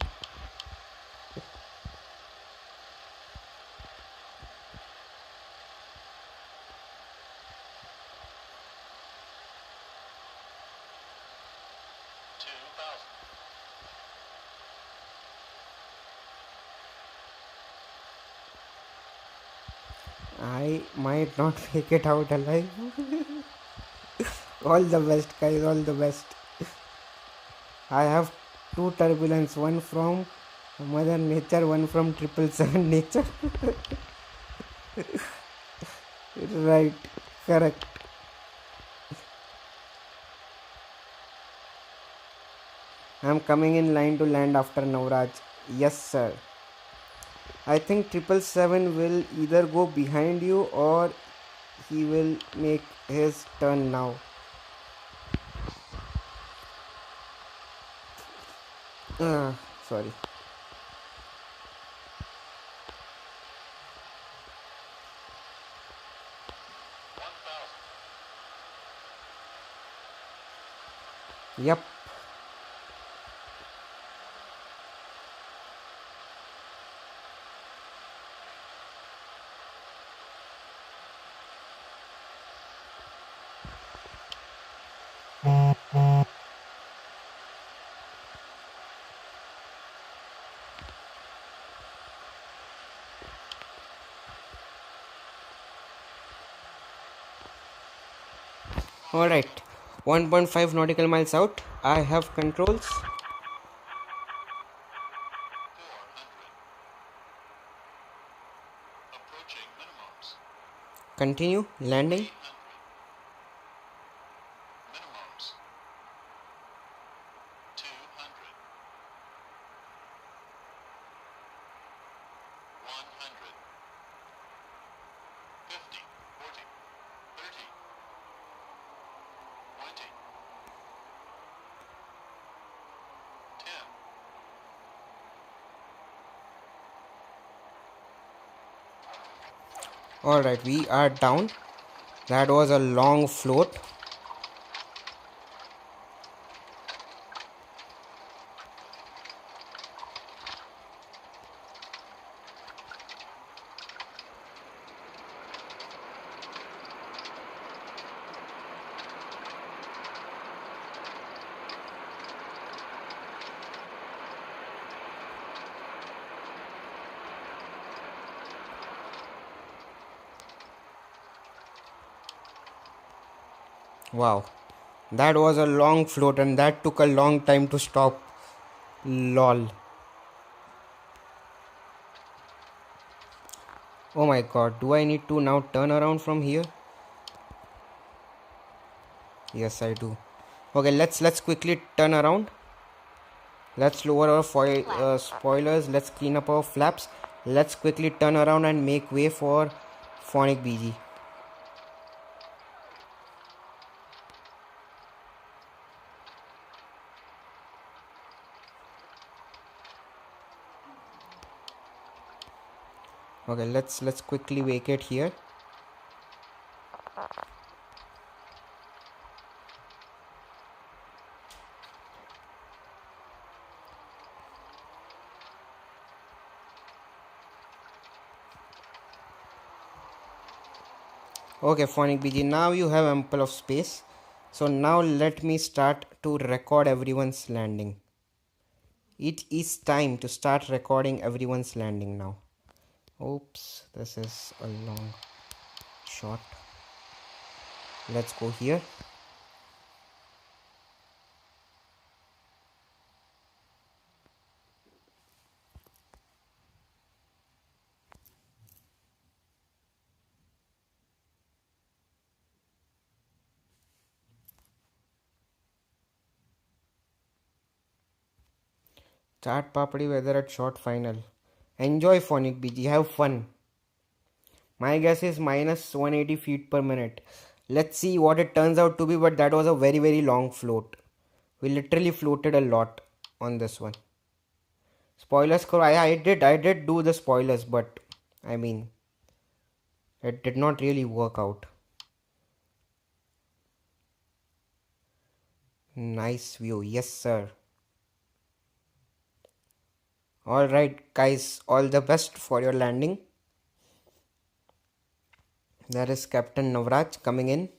I might not make it out alive. All the best, guys, all the best. I have two turbulence, one from Mother Nature, one from 777 Nature. Right, correct. I am coming in line to land after Navraj. Yes, sir. I think 777 will either go behind you or he will make his turn now. Sorry. Yep. Alright, 1.5 nautical miles out. I have controls. Continue landing. Alright, we are down. That was a long float. Wow, that was a long float and that took a long time to stop. Lol. Oh my god, do I need to now turn around from here? Yes, I do. Okay, let's quickly turn around. Let's lower our spoilers. Let's clean up our flaps. Let's quickly turn around and make way for Phonic BG. Okay, let's quickly vacate here. Okay, Phonic BG, now you have ample of space. So now let me start to record everyone's landing. It is time to start recording everyone's landing now. Oops, this is a long shot. Let's go here. Chaat papdi weather at short final. Enjoy, Phonic BG, have fun. My guess is minus 180 feet per minute. Let's see what it turns out to be, but that was a very long float. We literally floated a lot on this one. Spoilers, I did do the spoilers, but I mean, it did not really work out. Nice view, yes sir. Alright guys, all the best for your landing. There is Captain Navraj coming in.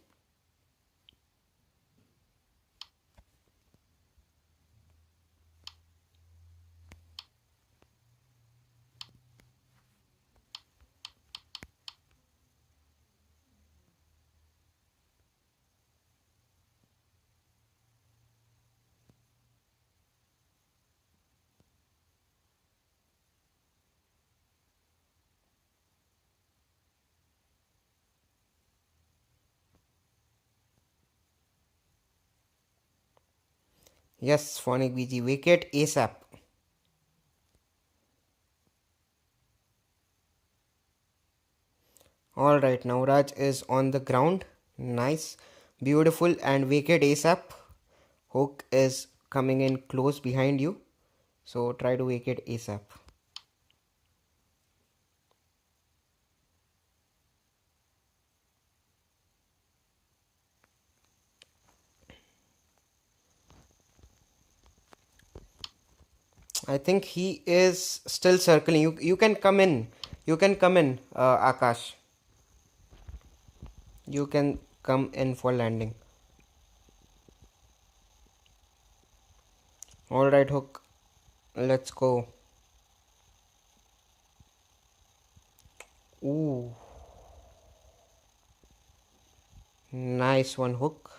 Yes, Phonic BG, vacate ASAP. Alright, Navraj is on the ground. Nice, beautiful, and vacate ASAP. Hook is coming in close behind you, so try to vacate ASAP. I think he is still circling. You can come in. You can come in, Akash. You can come in for landing. Alright, Hook. Let's go. Ooh. Nice one, Hook.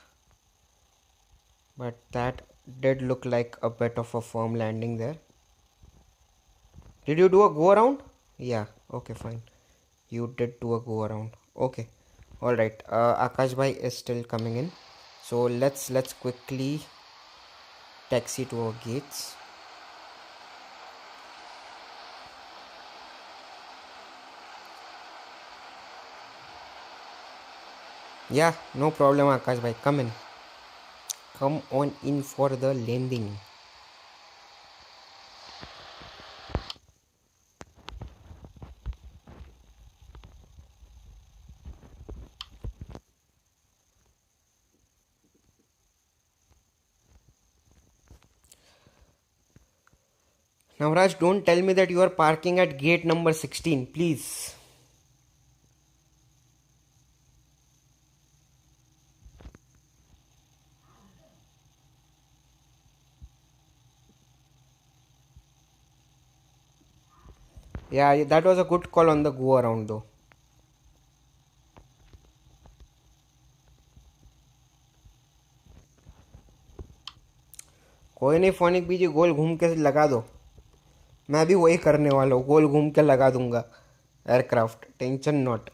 But that did look like a bit of a firm landing there. Did you do a go around? Yeah, okay, fine. You did do a go around. Okay. Alright, Akash bhai is still coming in. So let's quickly taxi to our gates. Yeah, no problem, Akash bhai. Come in. Come on in for the landing. Navraj, don't tell me that you are parking at gate number 16, please. Yeah, that was a good call on the go around though. कोई नहीं, phonic बीजी, गोल घूम के लगा दो. मैं भी वही करने वाला हूँ, गोल घूम के लगा दूंगा एयरक्राफ्ट, टेंशन नॉट.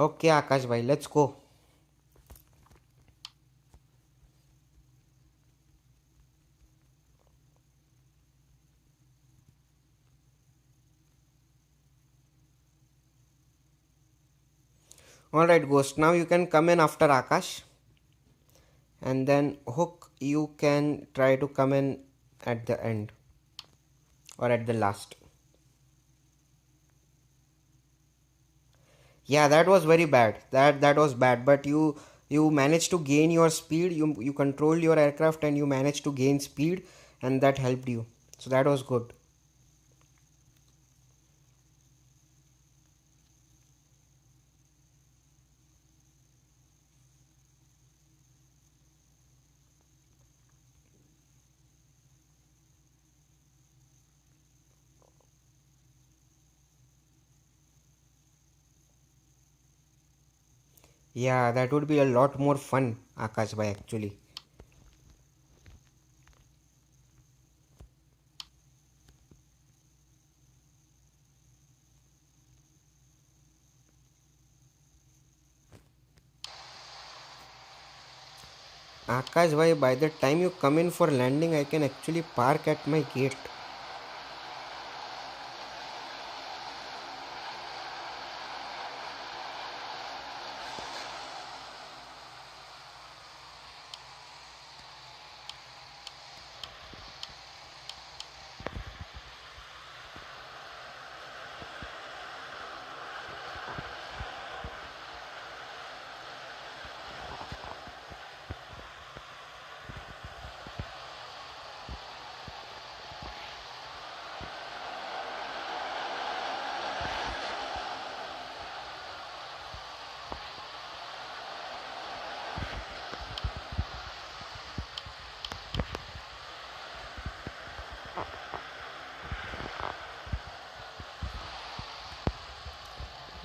ओके आकाश भाई, let's go. Alright Ghost, now you can come in after Akash. And then Hook, you can try to come in at the end. Or at the last. Yeah, that was very bad. That was bad. But you managed to gain your speed. You controlled your aircraft and you managed to gain speed. And that helped you. So that was good. Yeah, that would be a lot more fun, Akash bhai, actually. Akash bhai, by the time you come in for landing, I can actually park at my gate.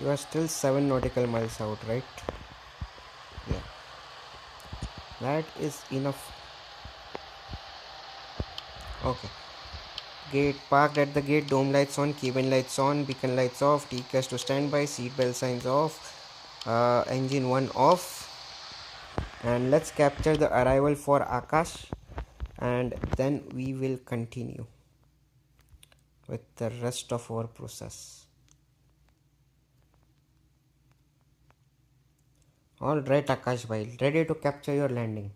You are still 7 nautical miles out, right? Yeah, that is enough. Okay. Gate parked at the gate, dome lights on, cabin lights on, beacon lights off, TCAS to standby, seat belt signs off, engine 1 off. And let's capture the arrival for Akash, and then we will continue with the rest of our process. Alright, Akash bhai, ready to capture your landing.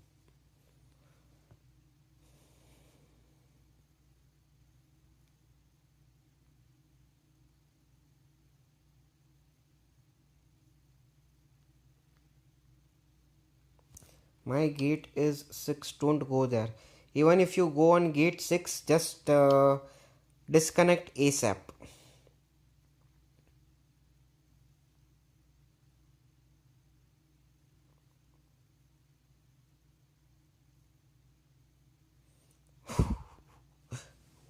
My gate is 6, don't go there. Even if you go on gate 6, just disconnect ASAP.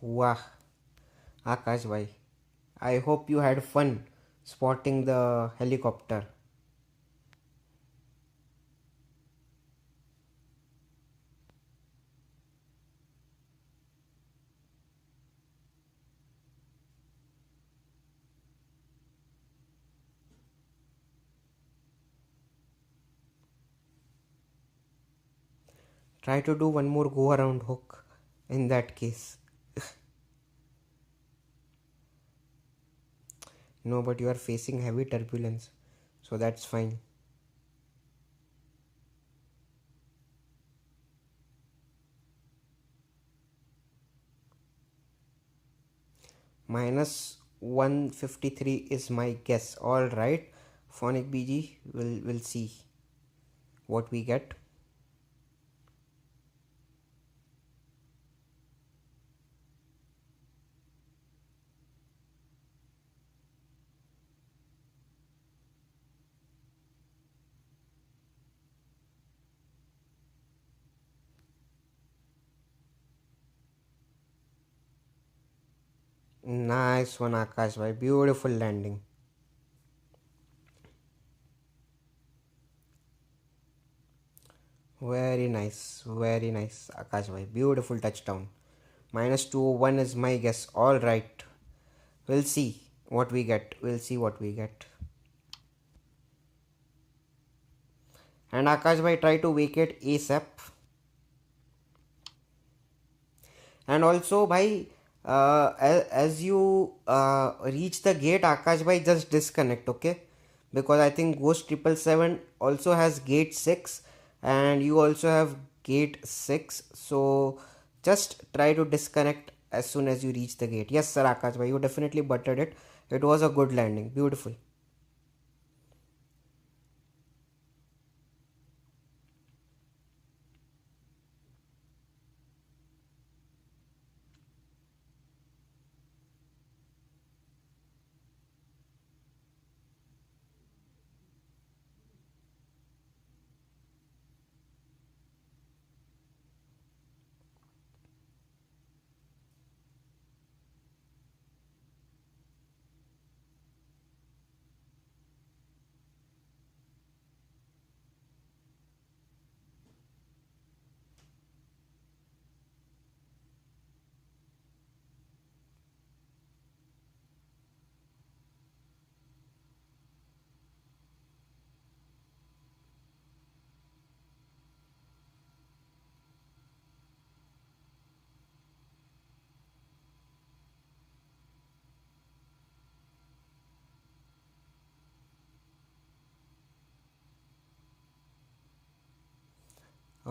Wah, Akash bhai, I hope you had fun spotting the helicopter. Try to do one more go around hook in that case. No, but you are facing heavy turbulence, so that's fine. Minus 153 is my guess. Alright, Phonic BG, will see what we get. Nice one, Akash bhai. Beautiful landing. Very nice, Akash bhai. Beautiful touchdown. Minus 201 is my guess. Alright, we'll see what we get. We'll see what we get. And Akash bhai, try to vacate ASAP. And also, bhai, as you reach the gate, Akash bhai, just disconnect, okay? Because I think Ghost 777 also has gate 6, and you also have gate 6. So just try to disconnect as soon as you reach the gate. Yes, sir, Akash bhai, you definitely buttered it. It was a good landing. Beautiful.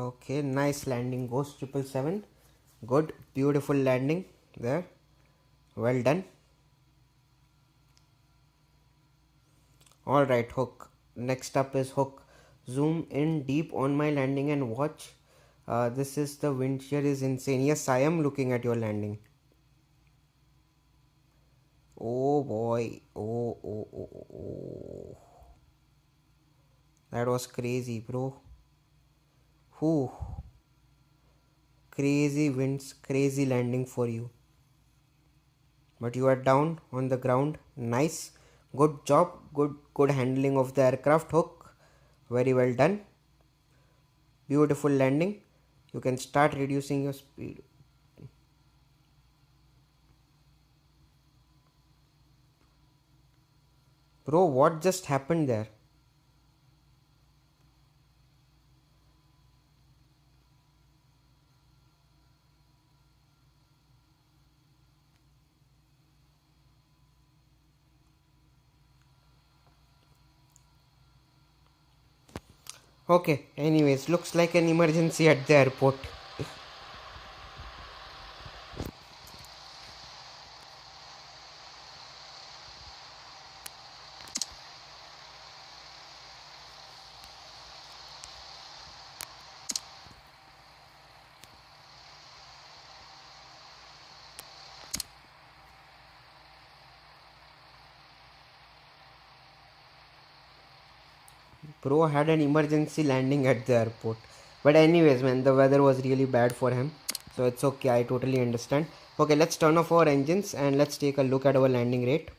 Okay, nice landing, Ghost 777. Good, beautiful landing there. Well done. Alright, Hook. Next up is Hook. Zoom in deep on my landing and watch. This is the wind shear is insane. Yes, I am looking at your landing. Oh boy. Oh. That was crazy, bro. Whew. Crazy winds, crazy landing for you. But you are down on the ground. Nice. Good job. Good handling of the aircraft, Hook. Very well done. Beautiful landing. You can start reducing your speed. Bro, what just happened there? Okay, anyways, looks like an emergency at the airport. Bro had an emergency landing at the airport. But anyways, man, the weather was really bad for him. So it's okay, I totally understand. Okay, let's turn off our engines and let's take a look at our landing rate.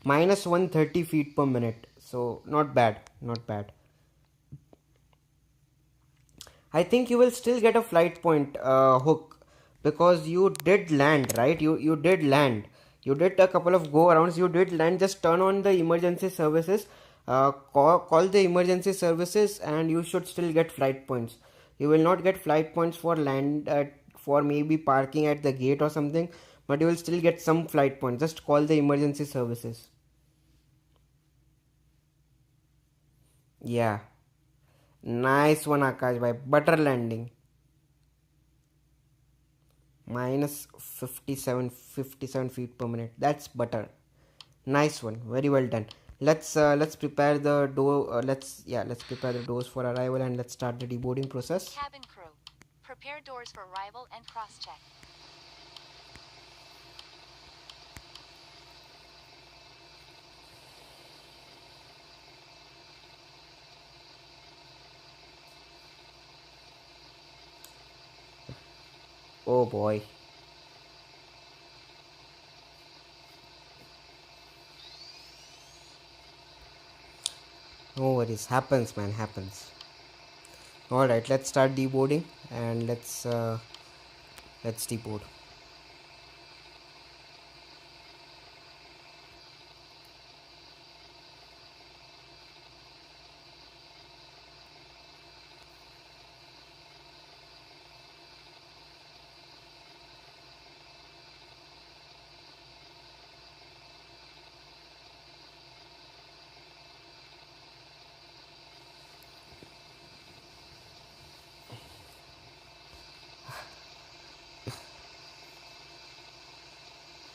Minus 130 feet per minute. So not bad, not bad. I think you will still get a flight point, Hook, because you did land, right? You did land. You did a couple of go arounds. You did land. Just turn on the emergency services. Call the emergency services, and you should still get flight points. You will not get flight points for land for maybe parking at the gate or something, but you will still get some flight points. Just call the emergency services. Yeah. Nice one, Akash bhai. Butter landing. Minus 57 feet per minute. That's butter. Nice one. Very well done. Let's prepare the door. Let's prepare the doors for arrival and let's start the deboarding process. Cabin crew, prepare doors for arrival and cross-check. Oh boy. No worries. Happens, man. Happens. Alright, let's start deboarding and let's deboard.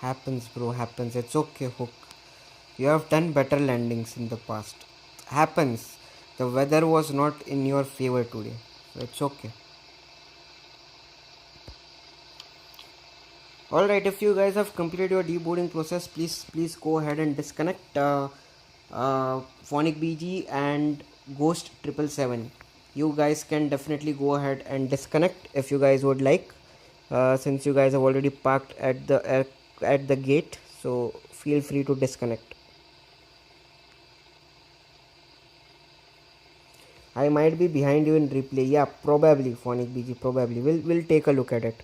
Happens, bro. Happens. It's okay, Hook. You have done better landings in the past. Happens. The weather was not in your favor today. So it's okay. Alright, if you guys have completed your deboarding process, please go ahead and disconnect Phonic BG and Ghost 777. You guys can definitely go ahead and disconnect if you guys would like, since you guys have already parked at the gate, so feel free to disconnect. I might be behind you in replay. Yeah, probably, Phonic BG, probably. We'll take a look at it.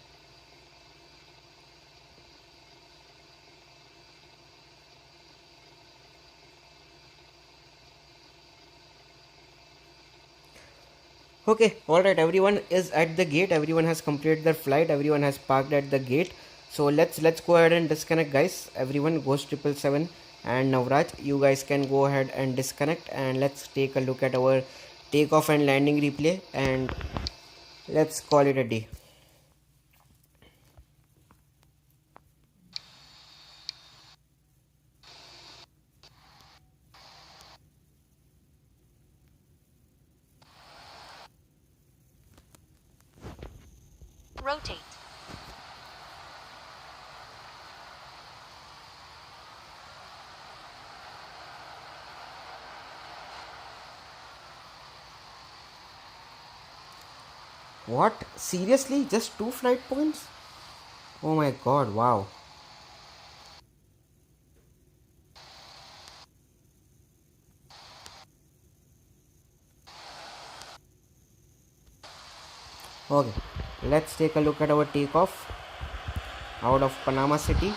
Okay, alright, everyone is at the gate. Everyone has completed their flight. Everyone has parked at the gate. So let's go ahead and disconnect, guys. Everyone, Ghost 777 and Navraj, you guys can go ahead and disconnect and let's take a look at our takeoff and landing replay, and let's call it a day. Rotate. What? Seriously? Just 2 flight points? Oh my god, wow. Okay, let's take a look at our takeoff out of Panama City.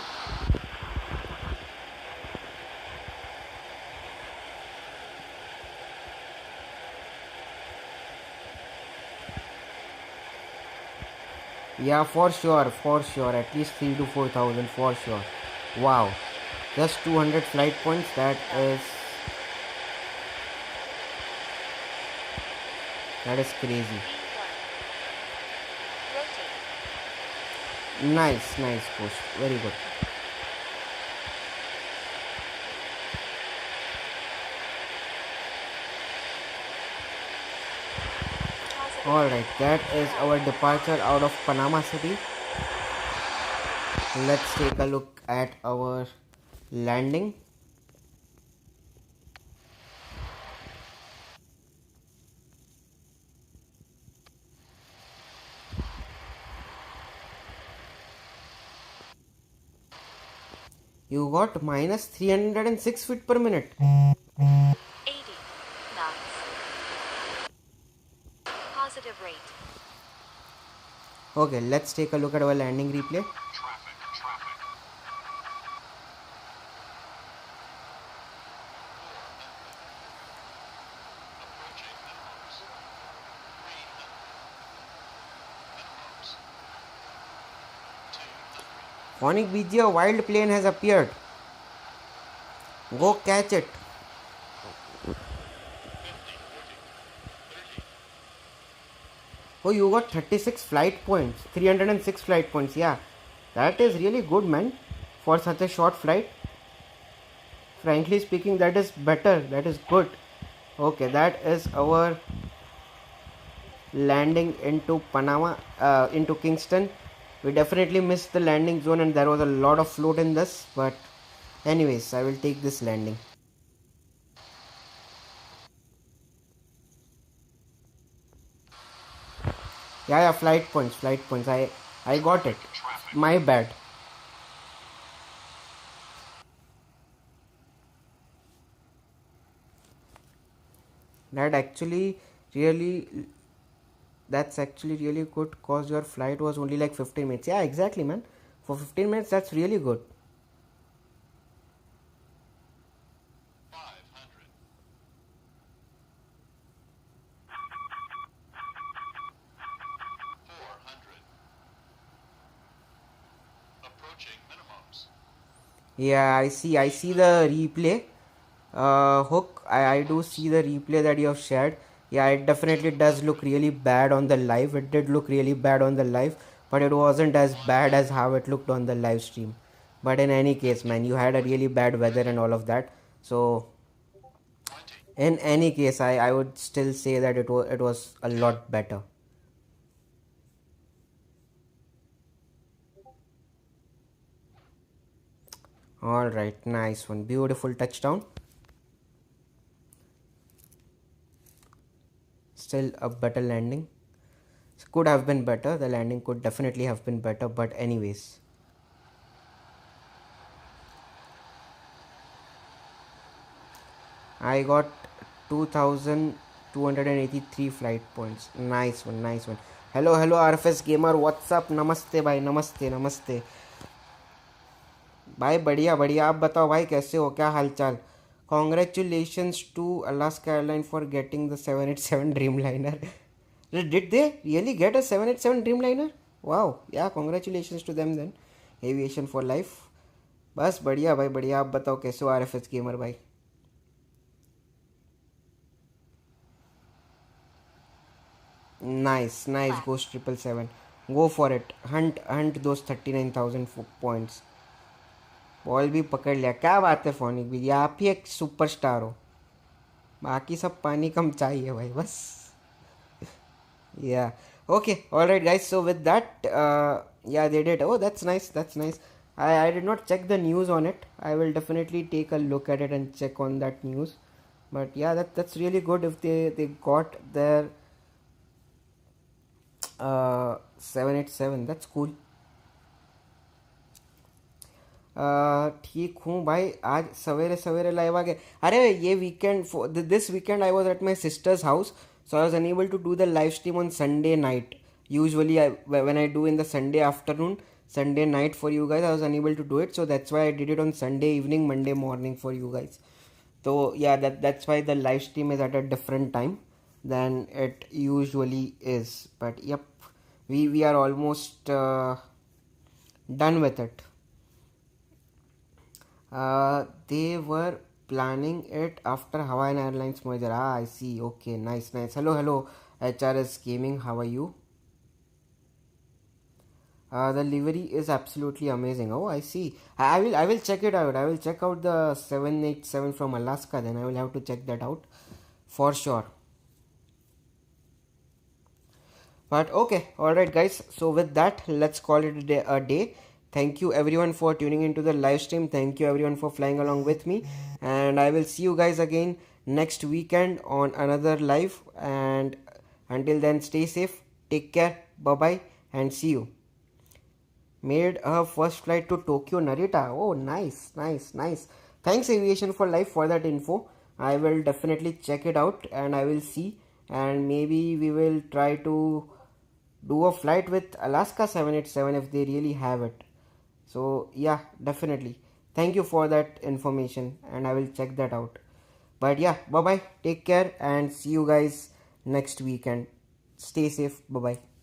Yeah, for sure, at least 3 to 4,000 for sure. Wow, just 200 flight points, that is crazy. Rotate. Nice push, very good. Alright, that is our departure out of Panama City. Let's take a look at our landing. You got minus 306 feet per minute. 80 knots. Positive rate. Okay, let's take a look at our landing replay. Phonic BG, a wild plane has appeared. Go catch it. Oh, you got 36 flight points. 306 flight points. Yeah, that is really good, man. For such a short flight. Frankly speaking, that is better. That is good. Okay, that is our landing into into Kingston. We definitely missed the landing zone and there was a lot of float in this, but anyways, I will take this landing. Yeah, flight points. I got it. My bad. That actually really that's actually really good cause your flight was only like 15 minutes. Yeah, exactly, man. For 15 minutes, that's really good. 500. 400. Approaching minimums. Yeah, I see the replay. Hook, I do see the replay that you have shared. Yeah, it definitely does look really bad on the live. It did look really bad on the live, but it wasn't as bad as how it looked on the live stream. But in any case, man, you had a really bad weather and all of that. So, in any case, I would still say that it was a lot better. Alright, nice one. Beautiful touchdown. Still a better landing. Could have been better. The landing could definitely have been better, but anyways. I got 2283 flight points. Nice one. Hello RFS gamer, what's up? नमस्ते भाई, नमस्ते भाई, बढ़िया आप बताओ भाई, कैसे हो, क्या हाल चाल? Congratulations to Alaska Airlines for getting the 787 Dreamliner. Did they really get a 787 Dreamliner? Wow, yeah, congratulations to them then. Aviation for life. बस बढ़िया भाई, बढ़िया आप बताओ कैसे हो RFS gamer भाई? Nice, nice, Ghost 777. Go for it. Hunt those 39,000 points. Ball भी पकड़ लिया. क्या बात है फोनिक भी, आप ही एक सुपरस्टार हो. बाकी सब पानी कम चाहिए भाई बस. Yeah. Okay. All right, guys. So with that, yeah, they did. Oh, that's nice. That's nice. I did not check the news on it. I will definitely take a look at it and check on that news. But yeah, that's really good if they got their 787. That's cool. ठीक हूँ भाई. आज सवेरे सवेरे live आ गए. अरे ये weekend, this weekend I was at my sister's house, so I was unable to do the live stream on Sunday night. Usually when I do in the Sunday afternoon, Sunday night for you guys, I was unable to do it, so that's why I did it on Sunday evening, Monday morning for you guys. So yeah, that's why the live stream is at a different time than it usually is. But yep, we are almost done with it. They were planning it after Hawaiian Airlines merger. I see. Okay, nice. Hello, HRS Gaming. How are you? The livery is absolutely amazing. Oh, I see. I will check it out. I will check out the 787 from Alaska. Then I will have to check that out for sure. But okay, alright guys. So with that, let's call it a day. Thank you everyone for tuning into the live stream. Thank you everyone for flying along with me. And I will see you guys again next weekend on another live. And until then, stay safe, take care, bye bye, and see you. Made a first flight to Tokyo, Narita. Oh, nice. Thanks Aviation for Life for that info. I will definitely check it out and I will see. And maybe we will try to do a flight with Alaska 787 if they really have it. So yeah, definitely. Thank you for that information and I will check that out. But yeah, bye bye, take care and see you guys next weekend. Stay safe, bye bye.